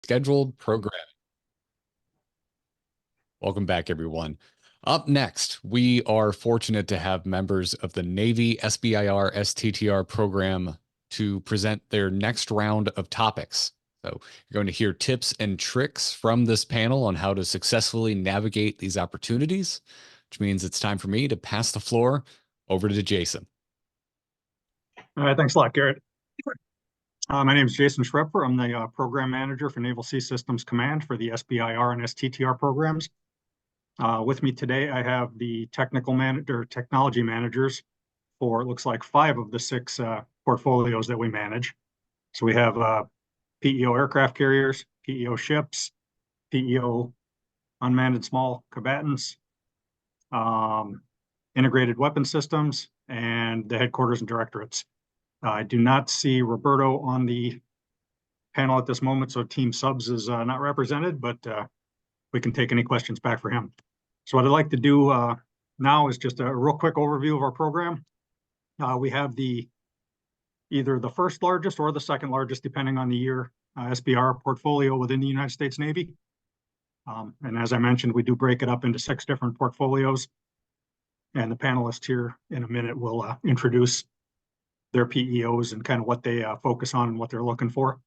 scheduled programming. Welcome back, everyone. Up next, we are fortunate to have members of the Navy SBIR STTR program to present their next round of topics. So you're going to hear tips and tricks from this panel on how to successfully navigate these opportunities, which means it's time for me to pass the floor over to Jason. All right, thanks a lot, Garrett. My name is Jason Schroepfer. I'm the program manager for Naval Sea Systems Command for the SBIR and STTR programs. With me today, I have the technology managers for, it looks like 5 of the 6 portfolios that we manage. So we have PEO aircraft carriers, PEO ships, PEO unmanned and small combatants, integrated weapon systems, and the headquarters and directorates. I do not see Roberto on the panel at this moment, so Team Subs is not represented, but we can take any questions back for him. So what I'd like to do now is just a real quick overview of our program. We have either the first largest or the second largest, depending on the year, SBR portfolio within the United States Navy. And as I mentioned, we do break it up into 6 different portfolios. And the panelists here in a minute will introduce their PEOs and kind of what they focus on and what they're looking for.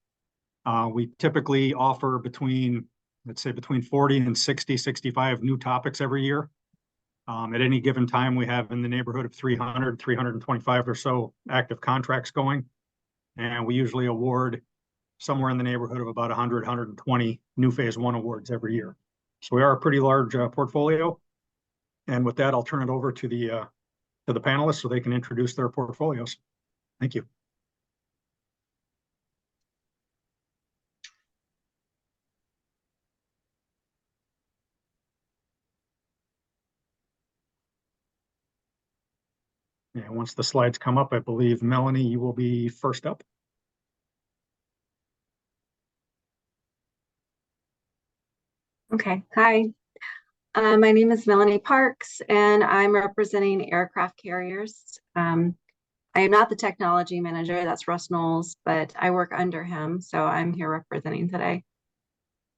We typically offer between 40 and 60, 65 new topics every year. At any given time, we have in the neighborhood of 300, 325 or so active contracts going. And we usually award somewhere in the neighborhood of about 100, 120 new Phase 1 awards every year. So we are a pretty large portfolio. And with that, I'll turn it over to the panelists so they can introduce their portfolios. Thank you. And once the slides come up, I believe, Melanie, you will be first up. Okay, hi. My name is Melanie Parks, and I'm representing aircraft carriers. I am not the technology manager, that's Russ Knowles, but I work under him, so I'm here representing today.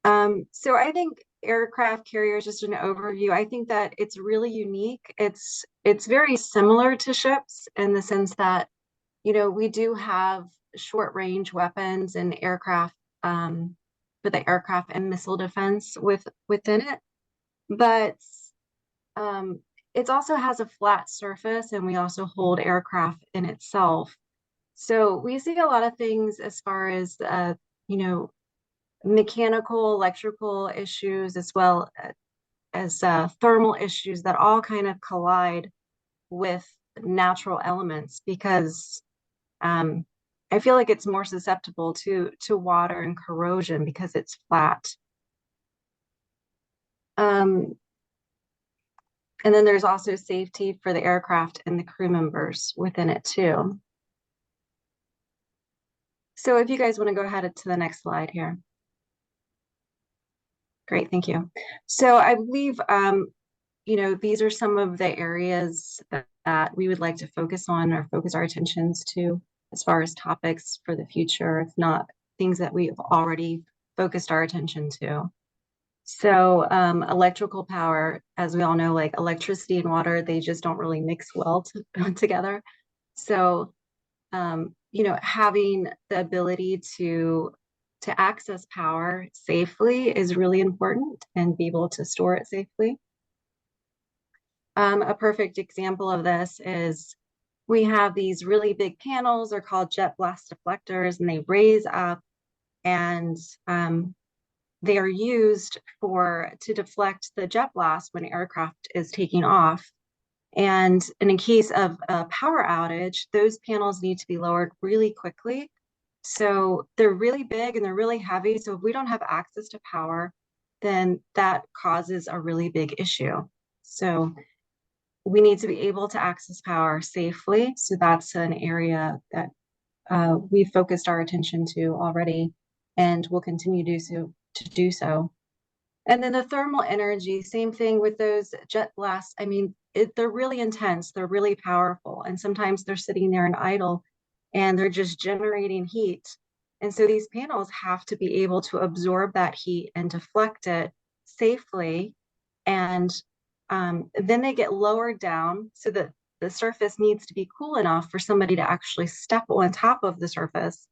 So I think aircraft carriers, just an overview, I think that it's really unique. It's very similar to ships in the sense that, you know, we do have short range weapons and aircraft for the aircraft and missile defense within it, but it also has a flat surface, and we also hold aircraft in itself. So we see a lot of things as far as you know, mechanical, electrical issues, as well as thermal issues that all kind of collide with natural elements, because I feel like it's more susceptible to water and corrosion because it's flat. And then there's also safety for the aircraft and the crew members within it too. So if you guys want to go ahead to the next slide here. Great, thank you. So I believe, you know, these are some of the areas that we would like to focus on or focus our attentions to as far as topics for the future, if not things that we've already focused our attention to. So electrical power, as we all know, like electricity and water, they just don't really mix well together. So, you know, having the ability to access power safely is really important, and be able to store it safely. A perfect example of this is we have these really big panels. They're called jet blast deflectors, and they raise up, and they are used to deflect the jet blast when aircraft is taking off. And in case of a power outage, those panels need to be lowered really quickly. So they're really big and they're really heavy. So if we don't have access to power, then that causes a really big issue. So we need to be able to access power safely. So that's an area that we've focused our attention to already, and will continue to do so. And then the thermal energy, same thing with those jet blasts. I mean, they're really intense, they're really powerful, and sometimes they're sitting there and idle, and they're just generating heat. And so these panels have to be able to absorb that heat and deflect it safely. And then they get lowered down so that the surface needs to be cool enough for somebody to actually step on top of the surface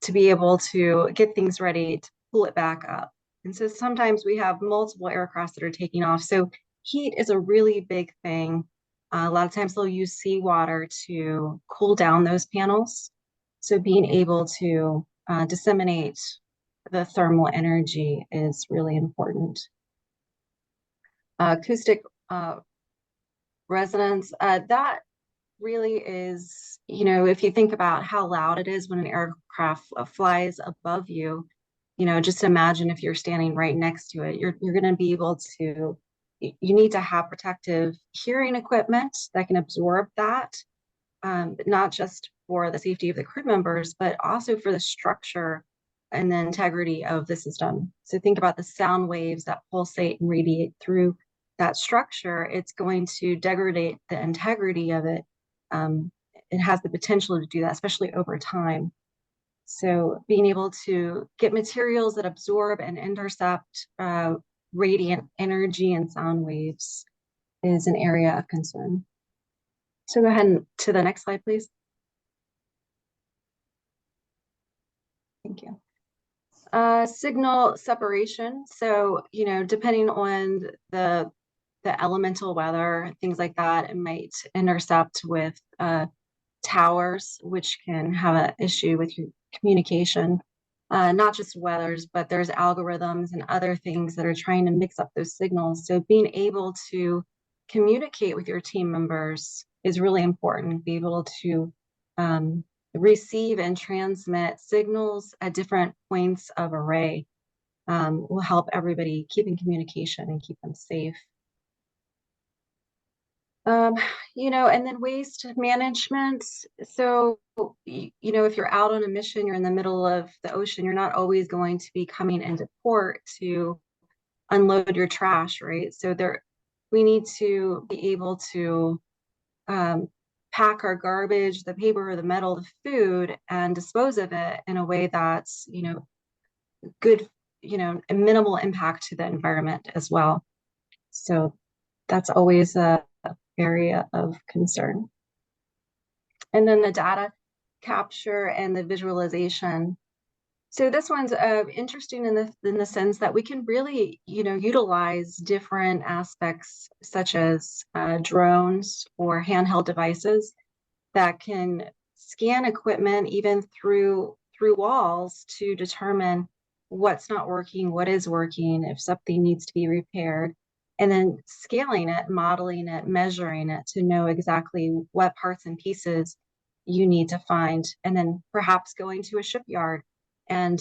to be able to get things ready to pull it back up. And so sometimes we have multiple aircrafts that are taking off. So heat is a really big thing. A lot of times they'll use seawater to cool down those panels. So being able to disseminate the thermal energy is really important. Acoustic resonance, that really is, you know, if you think about how loud it is when an aircraft flies above you, you know, just imagine if you're standing right next to it, you're going to be able to, you need to have protective hearing equipment that can absorb that, but not just for the safety of the crew members, but also for the structure and the integrity of the system. So think about the sound waves that pulsate and radiate through that structure. It's going to degrade the integrity of it. It has the potential to do that, especially over time. So being able to get materials that absorb and intercept radiant energy and sound waves is an area of concern. So go ahead to the next slide, please. Thank you. Signal separation. So, you know, depending on the elemental weather, things like that, it might intercept with towers, which can have an issue with your communication. Not just weathers, but there's algorithms and other things that are trying to mix up those signals. So being able to communicate with your team members is really important. Be able to receive and transmit signals at different points of array will help everybody keep in communication and keep them safe. You know, and then waste management. So, you know, if you're out on a mission, you're in the middle of the ocean, you're not always going to be coming into port to unload your trash, right? So we need to be able to pack our garbage, the paper, the metal, the food, and dispose of it in a way that's, you know, good, you know, a minimal impact to the environment as well. So that's always a area of concern. And then the data capture and the visualization. So this one's interesting in the sense that we can really, you know, utilize different aspects such as drones or handheld devices that can scan equipment even through walls to determine what's not working, what is working, if something needs to be repaired, and then scaling it, modeling it, measuring it to know exactly what parts and pieces you need to find, and then perhaps going to a shipyard and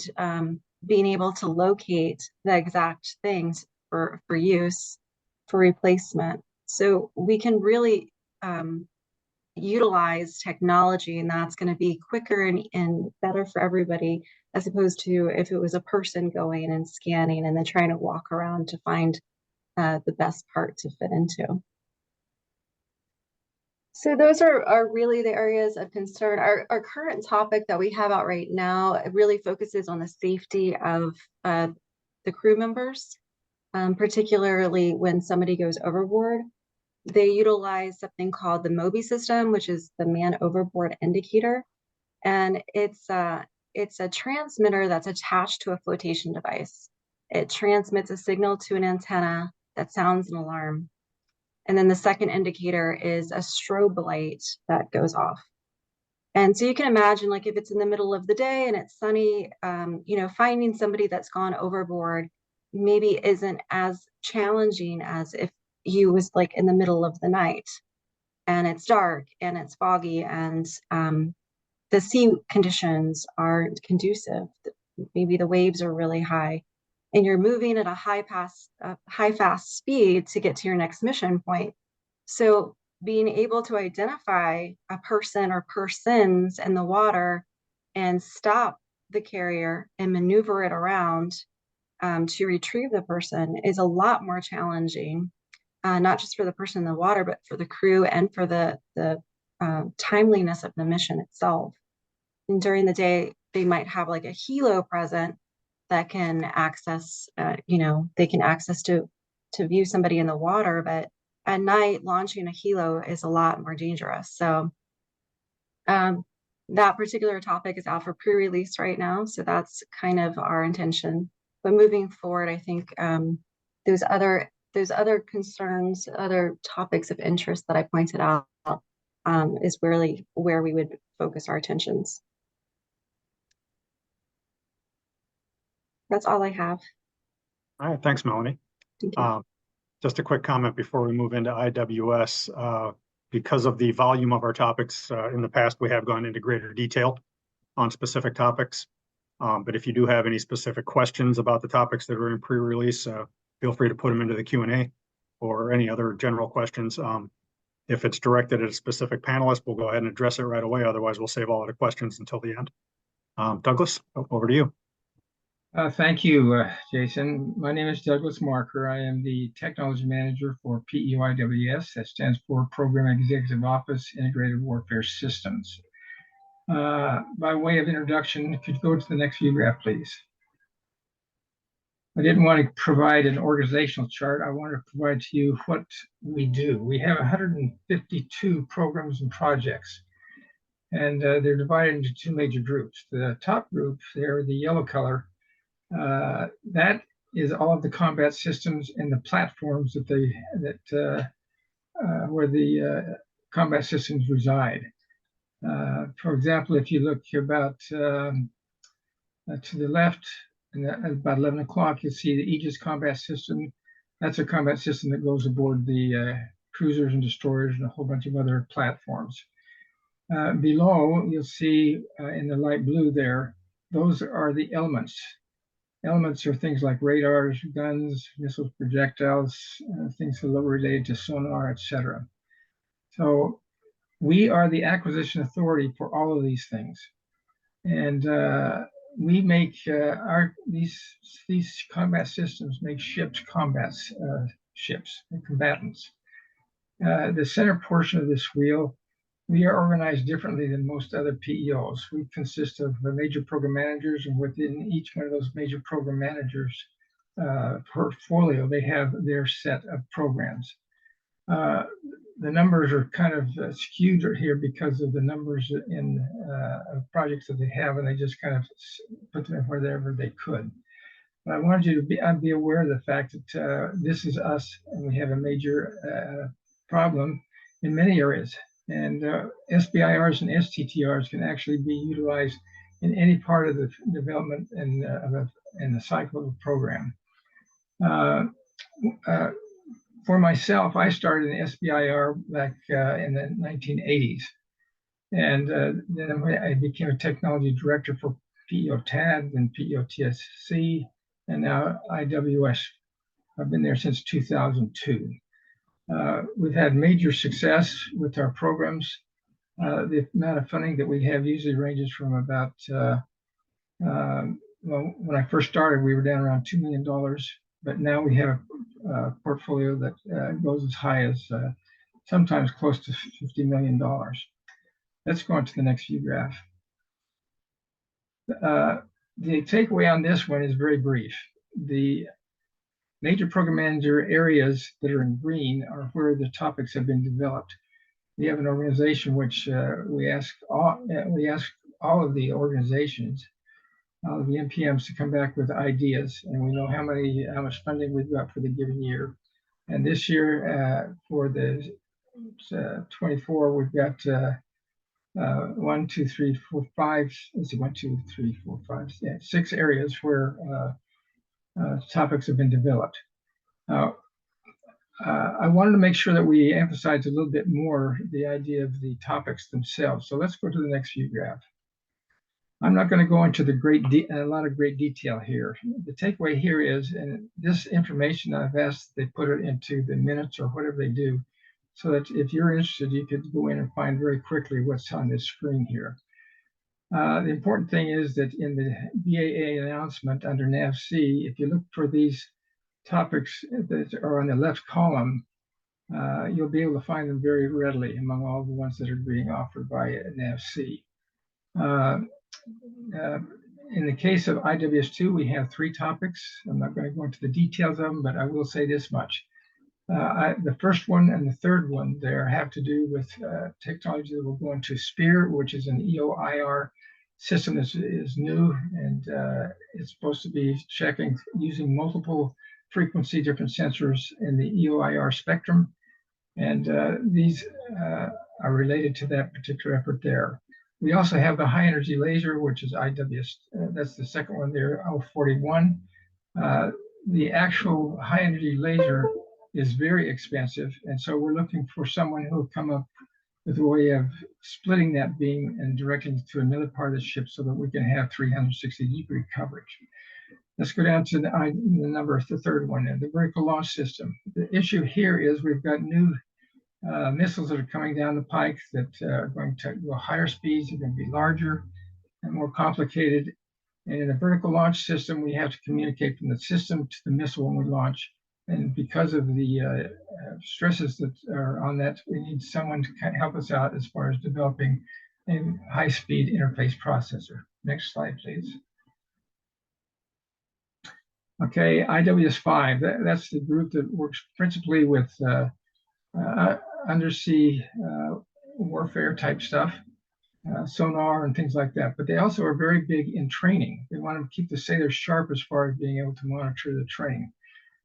being able to locate the exact things for use, for replacement. So we can really utilize technology, and that's going to be quicker and better for everybody, as opposed to if it was a person going and scanning and then trying to walk around to find the best part to fit into. So those are really the areas of concern. Our current topic that we have out right now, it really focuses on the safety of the crew members, particularly when somebody goes overboard. They utilize something called the MOBI system, which is the Man Overboard Indicator. And it's a transmitter that's attached to a flotation device. It transmits a signal to an antenna that sounds an alarm. And then the second indicator is a strobe light that goes off. And so you can imagine, like, if it's in the middle of the day and it's sunny, you know, finding somebody that's gone overboard maybe isn't as challenging as if you was like in the middle of the night and it's dark and it's foggy and the sea conditions aren't conducive. Maybe the waves are really high and you're moving at a high fast speed to get to your next mission point. So being able to identify a person or persons in the water and stop the carrier and maneuver it around to retrieve the person is a lot more challenging, not just for the person in the water, but for the crew and for the timeliness of the mission itself. And during the day, they might have like a helo present that can access, they can access to view somebody in the water, but at night launching a helo is a lot more dangerous. So that particular topic is out for pre-release right now. So that's kind of our intention. But moving forward, I think those other concerns, other topics of interest that I pointed out is really where we would focus our attentions. That's all I have. All right, thanks, Melanie. Thank you. Just a quick comment before we move into IWS. Because of the volume of our topics in the past, we have gone into greater detail on specific topics. But if you do have any specific questions about the topics that are in pre-release, feel free to put them into the Q&A or any other general questions. If it's directed at a specific panelist, we'll go ahead and address it right away. Otherwise, we'll save all of the questions until the end. Douglas, over to you. Thank you, Jason. My name is Douglas Marker. I am the Technology Manager for PEIWS. That stands for Program Executive Office Integrated Warfare Systems. By way of introduction, could you go to the next view graph, please? I didn't want to provide an organizational chart. I wanted to provide to you what we do. We have 152 programs and projects, and they're divided into two major groups. The top group there, the yellow color, that is all of the combat systems and the platforms where the combat systems reside. For example, if you look about to the left, and at about 11 o'clock, you'll see the Aegis combat system. That's a combat system that goes aboard the cruisers and destroyers and a whole bunch of other platforms. Below, you'll see in the light blue there, those are the elements. Elements are things like radars, guns, missiles, projectiles, things related to sonar, etc. So we are the acquisition authority for all of these things. And we make these combat systems make ships, ships and combatants. The center portion of this wheel, we are organized differently than most other PEOs. We consist of major program managers, and within each one of those major program managers' portfolio, they have their set of programs. The numbers are kind of skewed here because of the numbers in projects that they have, and they just kind of put them wherever they could. But I wanted you to be aware of the fact that this is us, and we have a major problem in many areas. And SBIRs and STTRs can actually be utilized in any part of the development and the cycle of the program. For myself, I started in SBIR back in the 1980s. And then I became a technology director for PEO-TAD, then PEO-TSC, and now IWS. I've been there since 2002. We've had major success with our programs. The amount of funding that we have usually ranges from about, well, when I first started, we were down around $2 million, but now we have a portfolio that goes as high as sometimes close to $50 million. Let's go on to the next view graph. The takeaway on this one is very brief. The major program manager areas that are in green are where the topics have been developed. We have an organization which we ask all of the organizations, all of the NPMs, to come back with ideas, and we know how much funding we've got for the given year. And this year, for the 24, we've got 1, 2, 3, 4, 5. Let's see, 1, 2, 3, 4, 5, 6 areas where topics have been developed. I wanted to make sure that we emphasize a little bit more the idea of the topics themselves. So let's go to the next view graph. I'm not going to go into a lot of great detail here. The takeaway here is, and this information I've asked they put it into the minutes or whatever they do, so that if you're interested, you could go in and find very quickly what's on this screen here. The important thing is that in the BAA announcement under NAVSEA, if you look for these topics that are on the left column, you'll be able to find them very readily among all the ones that are being offered by NAVSEA. In the case of IWS2, we have 3 topics. I'm not going to go into the details of them, but I will say this much. The first one and the third one there have to do with technology that will go into SBIR, which is an EOIR system that is new, and it's supposed to be checking using multiple frequency different sensors in the EOIR spectrum. And these are related to that particular effort there. We also have the high energy laser, which is IWS, that's the second one there, L41. The actual high energy laser is very expensive. And so we're looking for someone who will come up with a way of splitting that beam and directing it to another part of the ship so that we can have 360-degree coverage. Let's go down to the third one, the vertical launch system. The issue here is we've got new missiles that are coming down the pike that are going to go higher speeds, they're going to be larger and more complicated. And in a vertical launch system, we have to communicate from the system to the missile when we launch. And because of the stresses that are on that, we need someone to kind of help us out as far as developing a high-speed interface processor. Next slide, please. Okay, IWS-5, that's the group that works principally with undersea warfare type stuff, sonar and things like that. But they also are very big in training. They want to keep the sailors sharp as far as being able to monitor the training.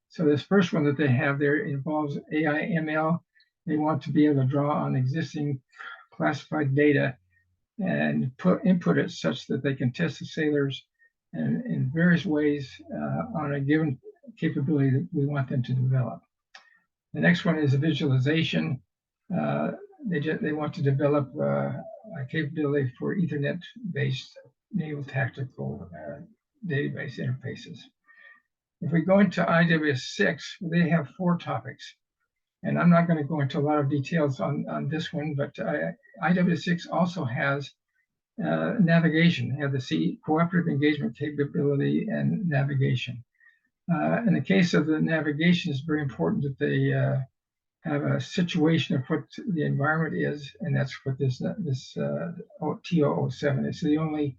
So this first one that they have there involves AI/ML. They want to be able to draw on existing classified data and input it such that they can test the sailors in various ways on a given capability that we want them to develop. The next one is a visualization. They want to develop a capability for Ethernet-based naval tactical database interfaces. If we go into IWS-6, they have 4 topics. And I'm not going to go into a lot of details on this one, but IWS-6 also has navigation, have the cooperative engagement capability and navigation. In the case of the navigation, it's very important that they have a situation of what the environment is, and that's what this T007 is. The only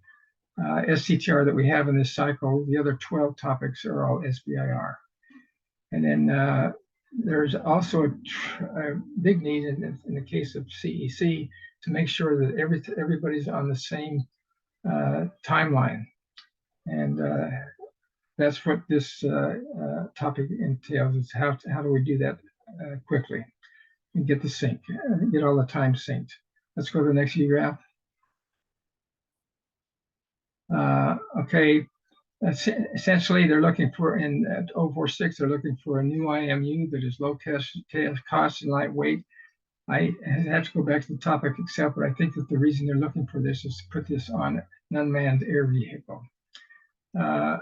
STTR that we have in this cycle. The other 12 topics are all SBIR. And then there's also a big need in the case of CEC to make sure that everybody's on the same timeline. And that's what this topic entails, is how do we do that quickly and get the sync, get all the time synced. Let's go to the next view graph. Okay, essentially they're looking for, in 046, they're looking for a new IMU that is low cost and lightweight. I have to go back to the topic itself, but I think that the reason they're looking for this is to put this on an unmanned air vehicle. The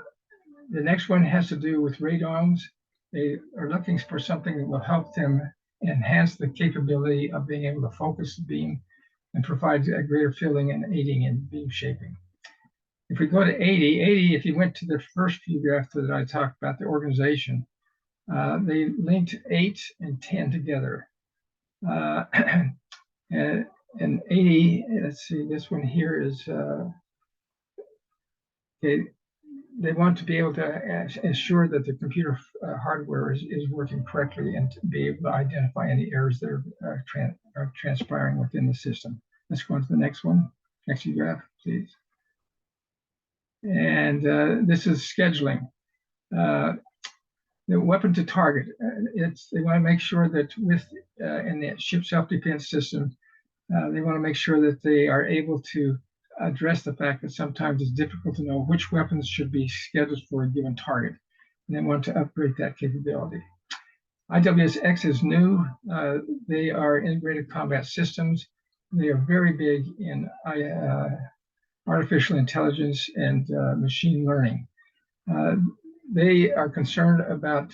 next one has to do with radomes. They are looking for something that will help them enhance the capability of being able to focus the beam and provide a greater fielding and aiding in beam shaping. If we go to 80, if you went to the first view graph that I talked about, the organization, they linked 8 and 10 together. And 80, let's see, this one here is, okay, they want to be able to ensure that the computer hardware is working correctly and to be able to identify any errors that are transpiring within the system. Let's go on to the next one. Next view graph, please. And this is scheduling. The weapon to target. They want to make sure that in the ship self-defense system, they want to make sure that they are able to address the fact that sometimes it's difficult to know which weapons should be scheduled for a given target. And they want to upgrade that capability. IWS-X is new. They are integrated combat systems. They are very big in artificial intelligence and machine learning. They are concerned about,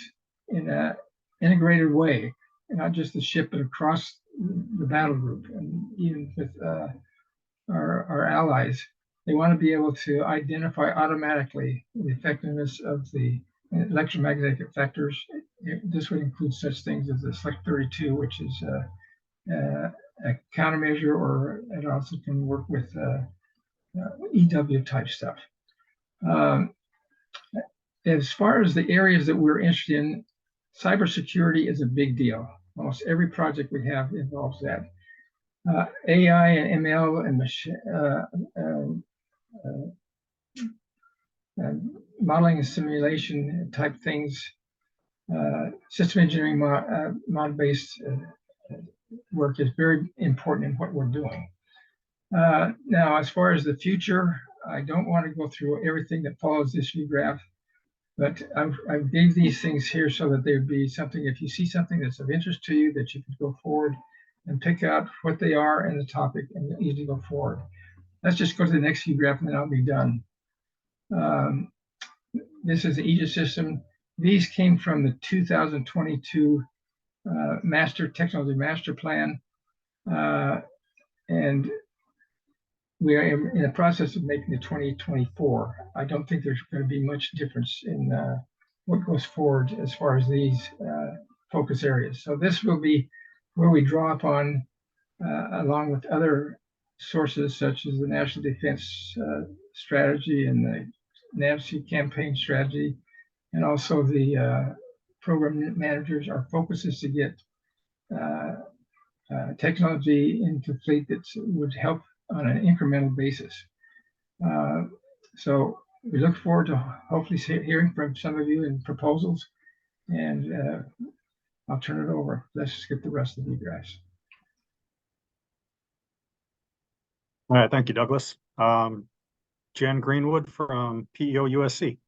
in an integrated way, not just the ship, but across the battle group, and even with our allies. They want to be able to identify automatically the effectiveness of the electromagnetic effectors. This would include such things as the Select 32, which is a countermeasure, or it also can work with EW type stuff. As far as the areas that we're interested in, cybersecurity is a big deal. Almost every project we have involves that. AI and ML and modeling and simulation type things, system engineering mod-based work is very important in what we're doing. Now, as far as the future, I don't want to go through everything that follows this view graph, but I've gave these things here so that there'd be something, if you see something that's of interest to you, that you could go forward and pick out what they are and the topic and easily go forward. Let's just go to the next view graph and then I'll be done. This is the Aegis system. These came from the 2022 Technology Master Plan. And we are in the process of making the 2024. I don't think there's going to be much difference in what goes forward as far as these focus areas. So this will be where we draw upon, along with other sources such as the National Defense Strategy and the NAVSEA campaign strategy, and also the program managers. Our focus is to get technology into fleet that would help on an incremental basis. So we look forward to hopefully hearing from some of you in proposals, and I'll turn it over. Let's skip the rest of the graphs. All right, thank you, Douglas. Jen Greenwood from PEO USC.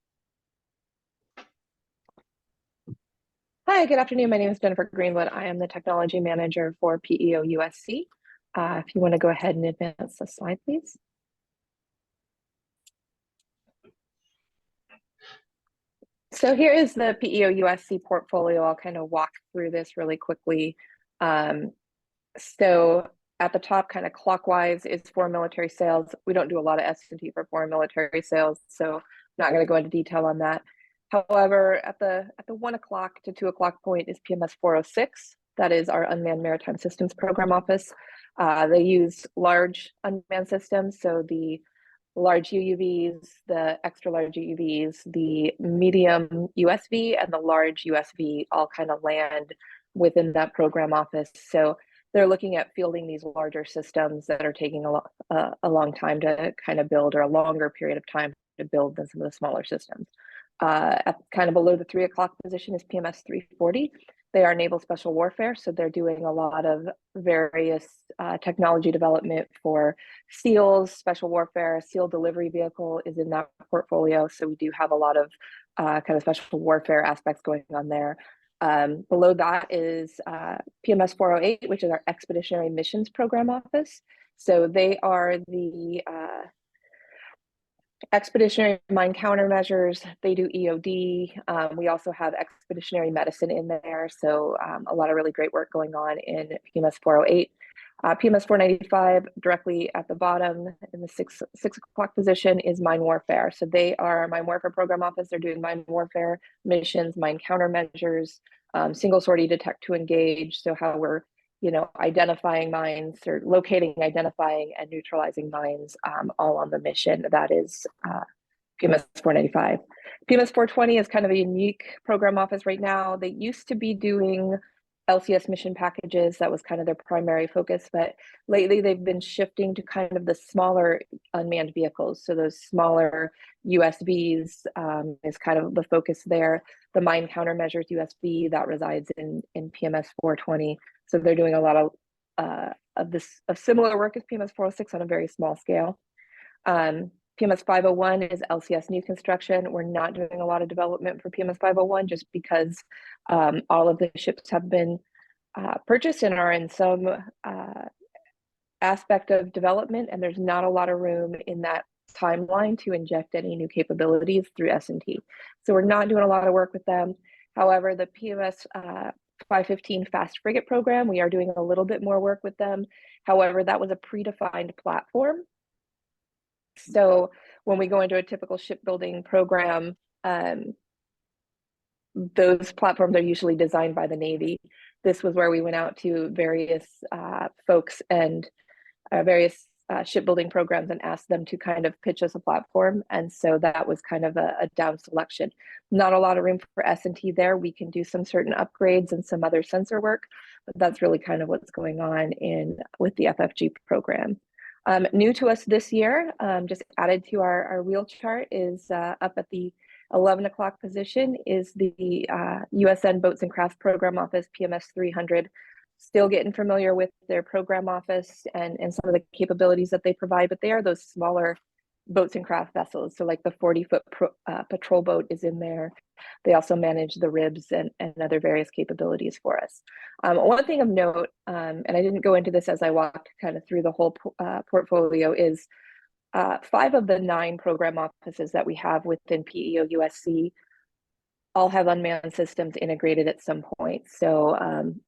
Hi, good afternoon. My name is Jennifer Greenwood. I am the technology manager for PEO USC. If you want to go ahead and advance the slide, please. So here is the PEO USC portfolio. I'll kind of walk through this really quickly. So at the top, kind of clockwise, is foreign military sales. We don't do a lot of S&T for foreign military sales, so I'm not going to go into detail on that. However, at the 1 o'clock to 2 o'clock point is PMS 406. That is our Unmanned Maritime Systems Program Office. They use large unmanned systems, so the large UUVs, the extra large UUVs, the medium USV, and the large USV all kind of land within that program office. So they're looking at fielding these larger systems that are taking a long time to kind of build, or a longer period of time to build than some of the smaller systems. At kind of below the 3 o'clock position is PMS 340. They are naval special warfare, so they're doing a lot of various technology development for SEALs, special warfare. A SEAL delivery vehicle is in that portfolio, so we do have a lot of kind of special warfare aspects going on there. Below that is PMS 408, which is our Expeditionary Missions Program Office. So they are the expeditionary mine countermeasures. They do EOD. We also have expeditionary medicine in there. So a lot of really great work going on in PMS 408. PMS 495, directly at the bottom in the 6 o'clock position, is mine warfare. So they are mine warfare program office. They're doing mine warfare missions, mine countermeasures, single sortie, detect to engage. So how we're identifying mines, or locating, identifying, and neutralizing mines, all on the mission. That is PMS 495. PMS 420 is kind of a unique program office right now. They used to be doing LCS mission packages. That was kind of their primary focus, but lately they've been shifting to kind of the smaller unmanned vehicles. So those smaller USVs is kind of the focus there. The mine countermeasures USV, that resides in PMS 420. So they're doing a lot of similar work as PMS 406 on a very small scale. PMS 501 is LCS new construction. We're not doing a lot of development for PMS 501 just because all of the ships have been purchased and are in some aspect of development, and there's not a lot of room in that timeline to inject any new capabilities through S&T. So we're not doing a lot of work with them. However, the PMS 515 Fast Frigate program, we are doing a little bit more work with them. However, that was a predefined platform. So when we go into a typical shipbuilding program, those platforms are usually designed by the Navy. This was where we went out to various folks and various shipbuilding programs and asked them to kind of pitch us a platform. And so that was kind of a down selection. Not a lot of room for S&T there. We can do some certain upgrades and some other sensor work, but that's really kind of what's going on with the FFG program. New to us this year, just added to our wheel chart, is up at the 11 o'clock position is the USN Boats and Crafts Program Office, PMS 300. Still getting familiar with their program office and some of the capabilities that they provide, but they are those smaller boats and craft vessels. So like the 40-foot patrol boat is in there. They also manage the ribs and other various capabilities for us. One thing of note, and I didn't go into this as I walked kind of through the whole portfolio, is 5 of the 9 program offices that we have within PEO USC all have unmanned systems integrated at some point. So,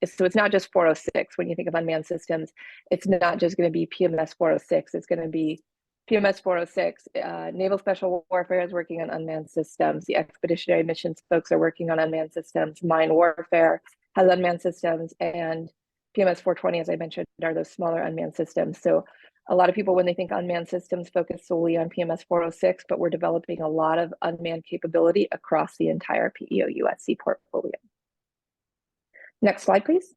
it's not just 406. When you think of unmanned systems, it's not just going to be PMS 406. It's going to be PMS 406. Naval Special Warfare is working on unmanned systems. The Expeditionary Missions folks are working on unmanned systems. Mine Warfare has unmanned systems, and PMS 420, as I mentioned, are those smaller unmanned systems. So a lot of people, when they think unmanned systems, focus solely on PMS 406, but we're developing a lot of unmanned capability across the entire PEO USC portfolio. Next slide, please.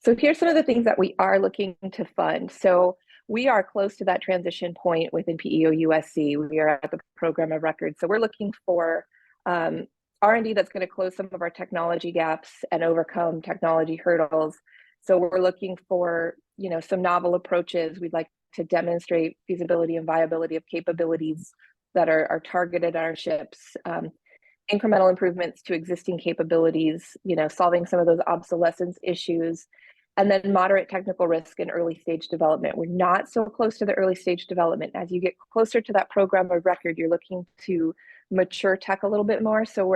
So here's some of the things that we are looking to fund. So we are close to that transition point within PEO USC. We are at the program of record. So we're looking for R&D that's going to close some of our technology gaps and overcome technology hurdles. So we're looking for, some novel approaches. We'd like to demonstrate feasibility and viability of capabilities that are targeted at our ships, incremental improvements to existing capabilities, solving some of those obsolescence issues, and then moderate technical risk in early stage development. We're not so close to the early stage development. As you get closer to that program of record, you're looking to mature tech a little bit more. So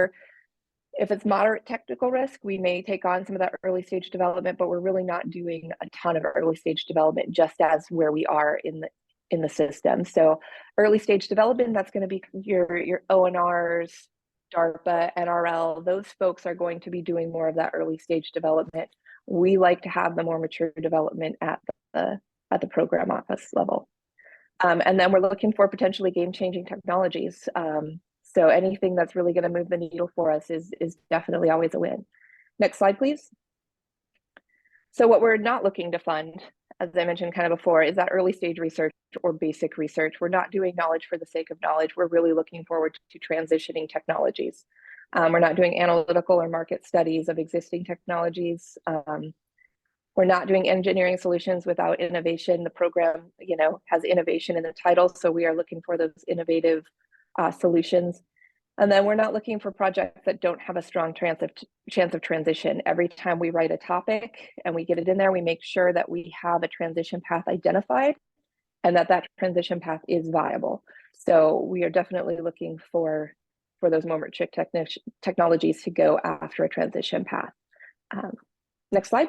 if it's moderate technical risk, we may take on some of that early stage development, but we're really not doing a ton of early stage development just as where we are in the system. So early stage development, that's going to be your ONRs, DARPA, NRL. Those folks are going to be doing more of that early stage development. We like to have the more mature development at the program office level. And then we're looking for potentially game-changing technologies. So anything that's really going to move the needle for us is definitely always a win. Next slide, please. So what we're not looking to fund, as I mentioned kind of before, is that early stage research or basic research. We're not doing knowledge for the sake of knowledge. We're really looking forward to transitioning technologies. We're not doing analytical or market studies of existing technologies. We're not doing engineering solutions without innovation. The program, has innovation in the title, so we are looking for those innovative solutions. And then we're not looking for projects that don't have a strong chance of transition. Every time we write a topic and we get it in there, we make sure that we have a transition path identified and that transition path is viable. So we are definitely looking for those more mature technologies to go after a transition path. Next slide.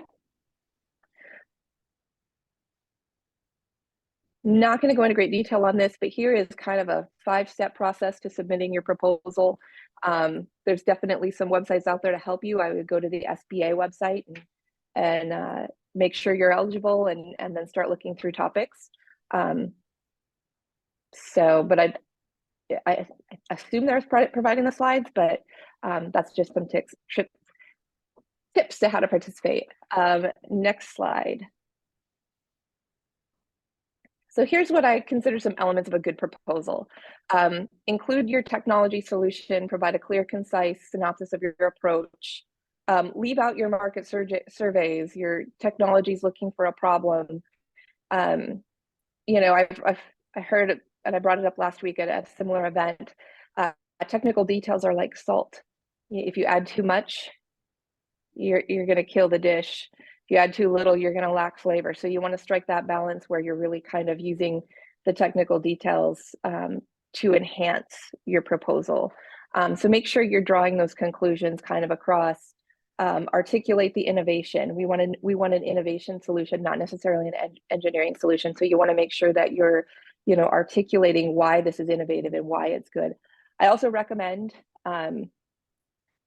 Not going to go into great detail on this, but here is kind of a 5-step process to submitting your proposal. There's definitely some websites out there to help you. I would go to the SBA website and make sure you're eligible and then start looking through topics. But I assume they're providing the slides, but that's just some tips to how to participate. Next slide. So here's what I consider some elements of a good proposal. Include your technology solution, provide a clear, concise synopsis of your approach. Leave out your market surveys, your technology's looking for a problem. I heard, and I brought it up last week at a similar event, technical details are like salt. If you add too much, you're going to kill the dish. If you add too little, you're going to lack flavor. So you want to strike that balance where you're really kind of using the technical details to enhance your proposal. So make sure you're drawing those conclusions kind of across. Articulate the innovation. We want an innovation solution, not necessarily an engineering solution. So you want to make sure that you're, articulating why this is innovative and why it's good. I also recommend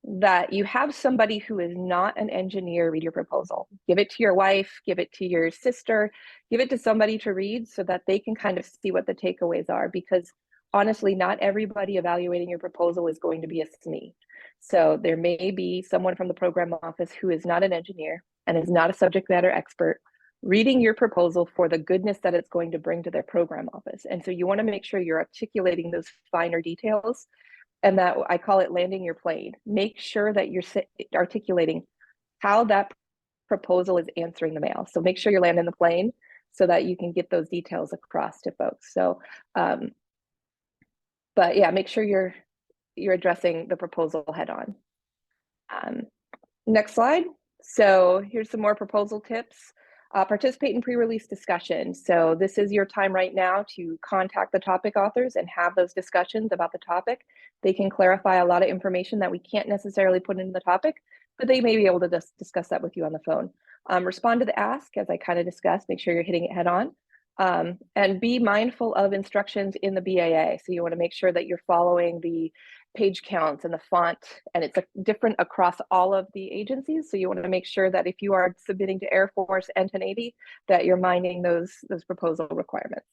that you have somebody who is not an engineer read your proposal. Give it to your wife, give it to your sister, give it to somebody to read so that they can kind of see what the takeaways are, because honestly, not everybody evaluating your proposal is going to be a SME. So there may be someone from the program office who is not an engineer and is not a subject matter expert reading your proposal for the goodness that it's going to bring to their program office. And so you want to make sure you're articulating those finer details, and that I call it landing your plane. Make sure that you're articulating how that proposal is answering the mail. So make sure you're landing the plane so that you can get those details across to folks. So, but yeah, make sure you're addressing the proposal head on. Next slide. So here's some more proposal tips. Participate in pre-release discussion. So this is your time right now to contact the topic authors and have those discussions about the topic. They can clarify a lot of information that we can't necessarily put into the topic, but they may be able to just discuss that with you on the phone. Respond to the ask, as I kind of discussed, make sure you're hitting it head on. And be mindful of instructions in the BAA. So you want to make sure that you're following the page counts and the font, and it's different across all of the agencies. So you want to make sure that if you are submitting to Air Force and to Navy, that you're minding those proposal requirements.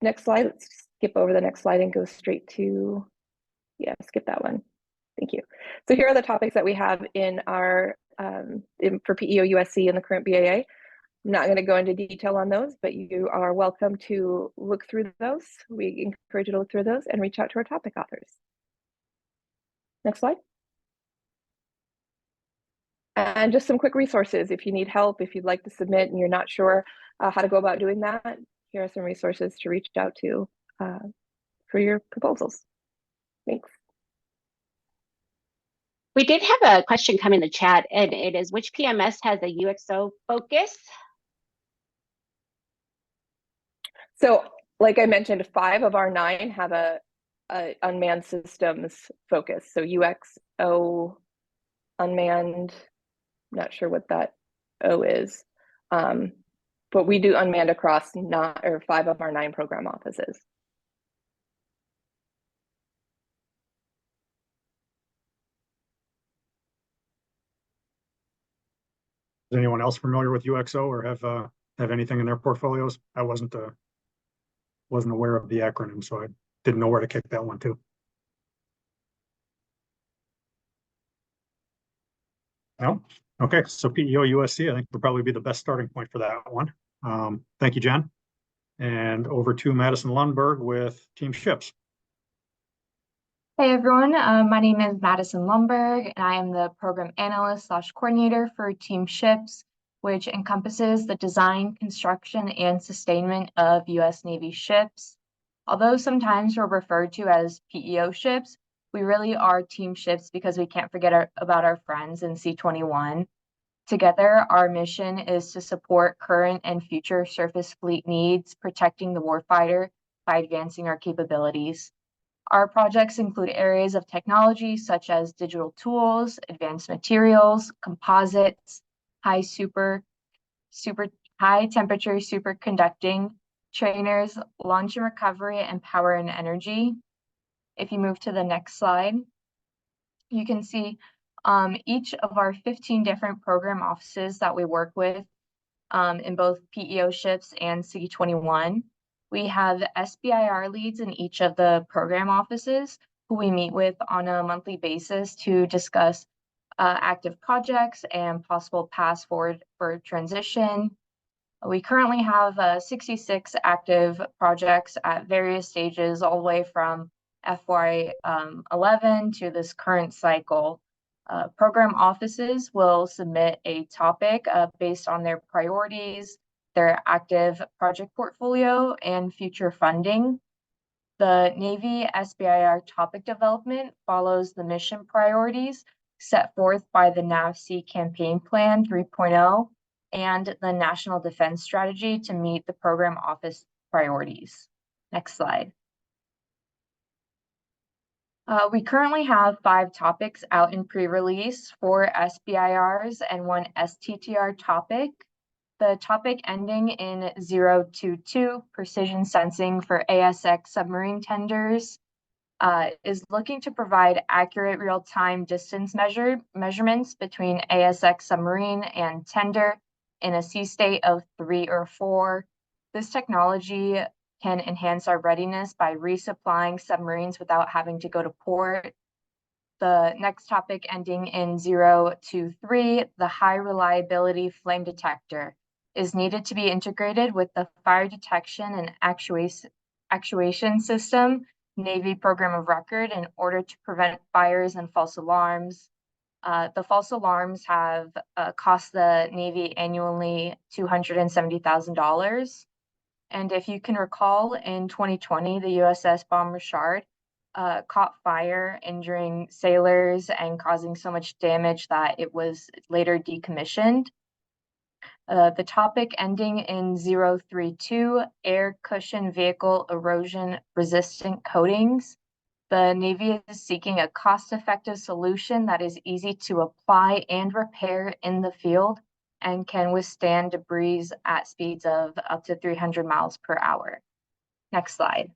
Next slide. Let's skip over the next slide and go straight to, yeah, skip that one. Thank you. So here are the topics that we have in our for PEO USC in the current BAA. I'm not going to go into detail on those, but you are welcome to look through those. We encourage you to look through those and reach out to our topic authors. Next slide. And just some quick resources. If you need help, if you'd like to submit and you're not sure how to go about doing that, here are some resources to reach out to for your proposals. Thanks. We did have a question come in the chat, and it is, which PMS has a UXO focus? So, like I mentioned, 5 of our 9 have a unmanned systems focus. So UXO, unmanned, not sure what that O is, but we do unmanned across 5 of our 9 program offices. Is anyone else familiar with UXO or have anything in their portfolios? I wasn't aware of the acronym, so I didn't know where to kick that one to. No? Okay, so PEO USC, I think would probably be the best starting point for that one. Thank you, Jen. And over to Madison Lundberg with Team Ships. Hey everyone, my name is Madison Lundberg, and I am the program analyst / coordinator for Team Ships, which encompasses the design, construction, and sustainment of U.S. Navy ships. Although sometimes we're referred to as PEO ships, we really are Team Ships because we can't forget about our friends in C-21. Together, our mission is to support current and future surface fleet needs, protecting the warfighter by advancing our capabilities. Our projects include areas of technology such as digital tools, advanced materials, composites, high temperature superconducting, trainers, launch and recovery, and power and energy. If you move to the next slide, you can see each of our 15 different program offices that we work with in both PEO ships and C-21. We have SBIR leads in each of the program offices who we meet with on a monthly basis to discuss active projects and possible paths forward for transition. We currently have 66 active projects at various stages, all the way from FY11 to this current cycle. Program offices will submit a topic based on their priorities, their active project portfolio, and future funding. The Navy SBIR topic development follows the mission priorities set forth by the NAVSEA Campaign Plan 3.0 and the National Defense Strategy to meet the program office priorities. Next slide. We currently have 5 topics out in pre-release, 4 SBIRs and 1 STTR topic. The topic ending in 022, precision sensing for ASX submarine tenders. is looking to provide accurate real-time distance measurements between ASX submarine and tender in a sea state of 3 or 4. This technology can enhance our readiness by resupplying submarines without having to go to port. The next topic ending in 023, the high reliability flame detector is needed to be integrated with the fire detection and actuation system Navy program of record in order to prevent fires and false alarms. The false alarms have cost the Navy annually $270,000. And if you can recall, in 2020, the USS Bomb Richard caught fire, injuring sailors and causing so much damage that it was later decommissioned. The topic ending in 032, air cushion vehicle erosion resistant coatings. The Navy is seeking a cost-effective solution that is easy to apply and repair in the field and can withstand debris at speeds of up to 300 miles per hour. Next slide.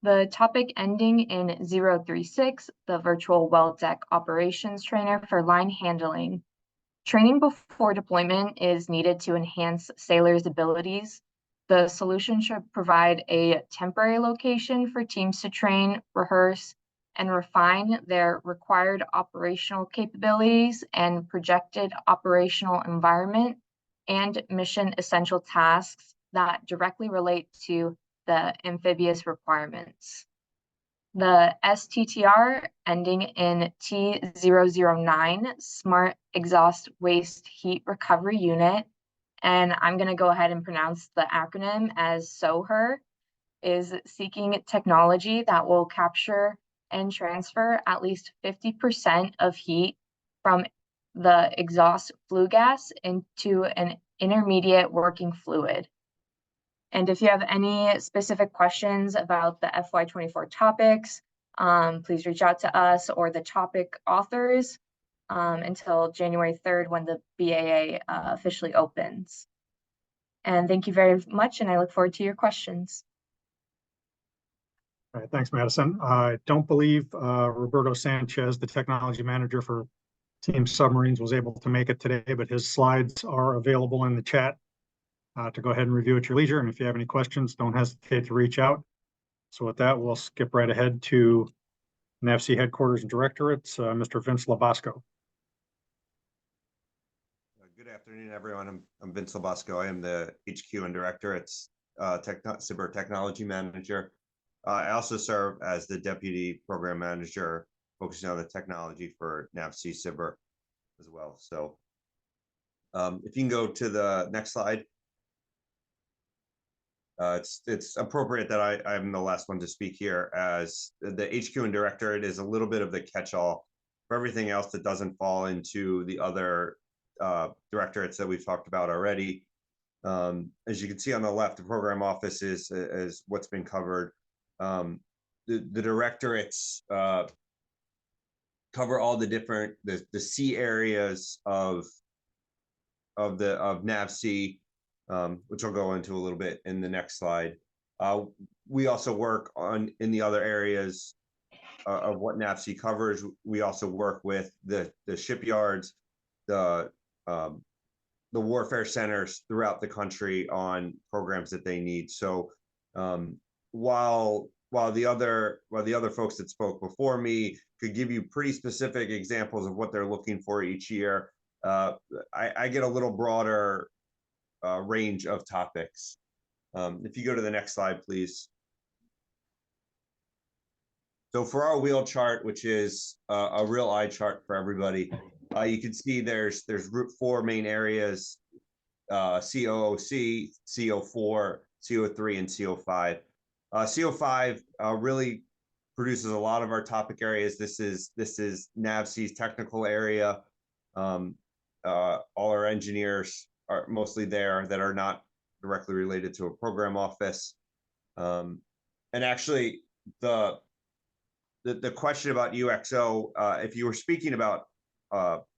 The topic ending in 036, the virtual well deck operations trainer for line handling. Training before deployment is needed to enhance sailors' abilities. The solution should provide a temporary location for teams to train, rehearse, and refine their required operational capabilities and projected operational environment and mission essential tasks that directly relate to the amphibious requirements. The STTR ending in T009, Smart Exhaust Waste Heat Recovery Unit, and I'm going to go ahead and pronounce the acronym as SOHR, is seeking technology that will capture and transfer at least 50% of heat from the exhaust flue gas into an intermediate working fluid. And if you have any specific questions about the FY24 topics, please reach out to us or the topic authors until January 3rd when the BAA officially opens. And thank you very much, and I look forward to your questions. All right, thanks, Madison. I don't believe Roberto Sanchez, the technology manager for Team Submarines, was able to make it today, but his slides are available in the chat to go ahead and review at your leisure. And if you have any questions, don't hesitate to reach out. So with that, we'll skip right ahead to NAVSEA headquarters and directorates, Mr. Vince LoBosco. Good afternoon, everyone. I'm Vince LoBosco. I am the HQ and Directorate's SBIR Technology Manager. I also serve as the Deputy Program Manager, focusing on the technology for NAVSEA SBIR as well. So if you can go to the next slide. It's appropriate that I'm the last one to speak here, as the HQ and Directorate is a little bit of the catch-all for everything else that doesn't fall into the other directorates that we've talked about already. As you can see on the left, the program office is what's been covered. The directorates cover all the different the C areas of NAVSEA, which I'll go into a little bit in the next slide. We also work in the other areas of what NAVSEA covers. We also work with the shipyards, the warfare centers throughout the country on programs that they need. So while the other folks that spoke before me could give you pretty specific examples of what they're looking for each year, I get a little broader range of topics. If you go to the next slide, please. So for our wheel chart, which is a real eye chart for everybody, you can see there's 4 main areas: COOC, CO4, CO3, and CO5. CO5 really produces a lot of our topic areas. This is NAVSEA's technical area. All our engineers are mostly there that are not directly related to a program office. And actually, the question about UXO, if you were speaking about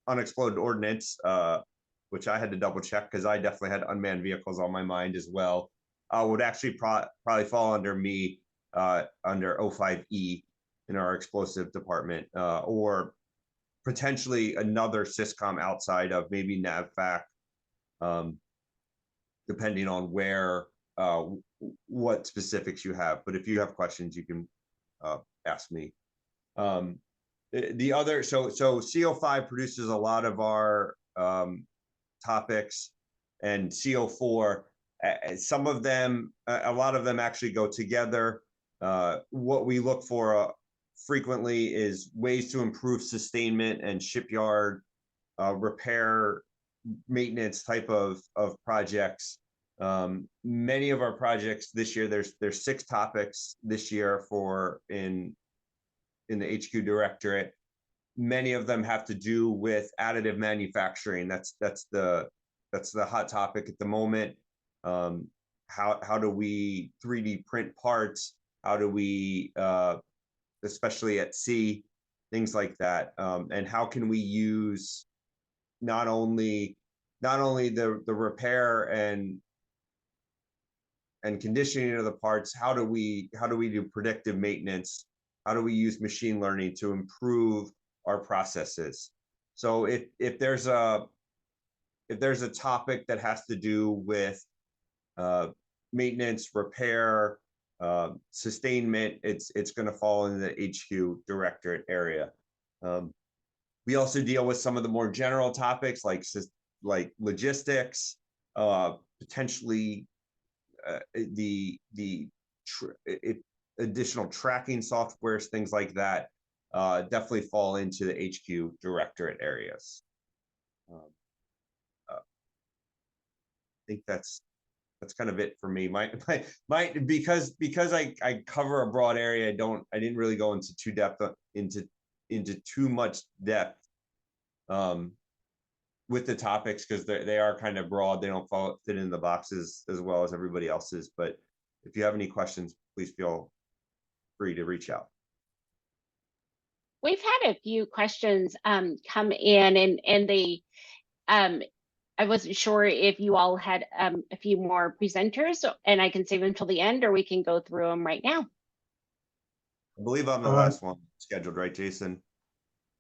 unexploded ordnance, which I had to double check because I definitely had unmanned vehicles on my mind as well, would actually probably fall under me. under O5E in our explosive department, or potentially another syscom outside of maybe NAVFAC, depending on where, what specifics you have. But if you have questions, you can ask me. The other, so CO5 produces a lot of our topics, and CO4, some of them, a lot of them actually go together. What we look for frequently is ways to improve sustainment and shipyard repair, maintenance type of projects. Many of our projects this year, there's 6 topics this year for in the HQ Directorate. Many of them have to do with additive manufacturing. That's the hot topic at the moment. How do we 3D print parts? How do we, especially at sea, things like that, and how can we use not only the repair and conditioning of the parts, how do we do predictive maintenance? How do we use machine learning to improve our processes? So if there's a topic that has to do with maintenance, repair, sustainment, it's going to fall in the HQ Directorate area. We also deal with some of the more general topics like logistics, potentially additional tracking softwares, things like that, definitely fall into the HQ Directorate areas. I think that's kind of it for me. Because I cover a broad area, I didn't really go into too much depth with the topics, because they are kind of broad. They don't fit in the boxes as well as everybody else's. But if you have any questions, please feel free to reach out. We've had a few questions come in, and they I wasn't sure if you all had a few more presenters, and I can save them till the end, or we can go through them right now. I believe I'm the last one scheduled, right, Jason?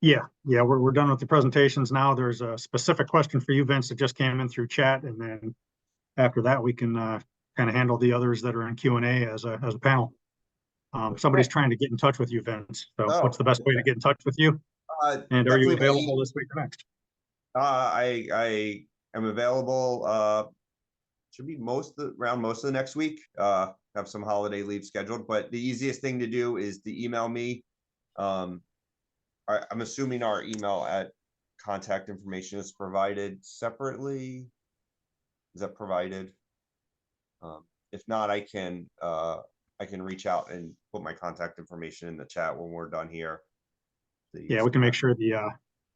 Yeah, we're done with the presentations now. There's a specific question for you, Vince, that just came in through chat, and then after that, we can kind of handle the others that are in Q&A as a panel. Somebody's trying to get in touch with you, Vince. So what's the best way to get in touch with you? And are you available this week or next? I am available. Should be around most of the next week. Have some holiday leave scheduled, but the easiest thing to do is to email me. I'm assuming our email contact information is provided separately. Is that provided? If not, I can reach out and put my contact information in the chat when we're done here. Yeah, we can make sure the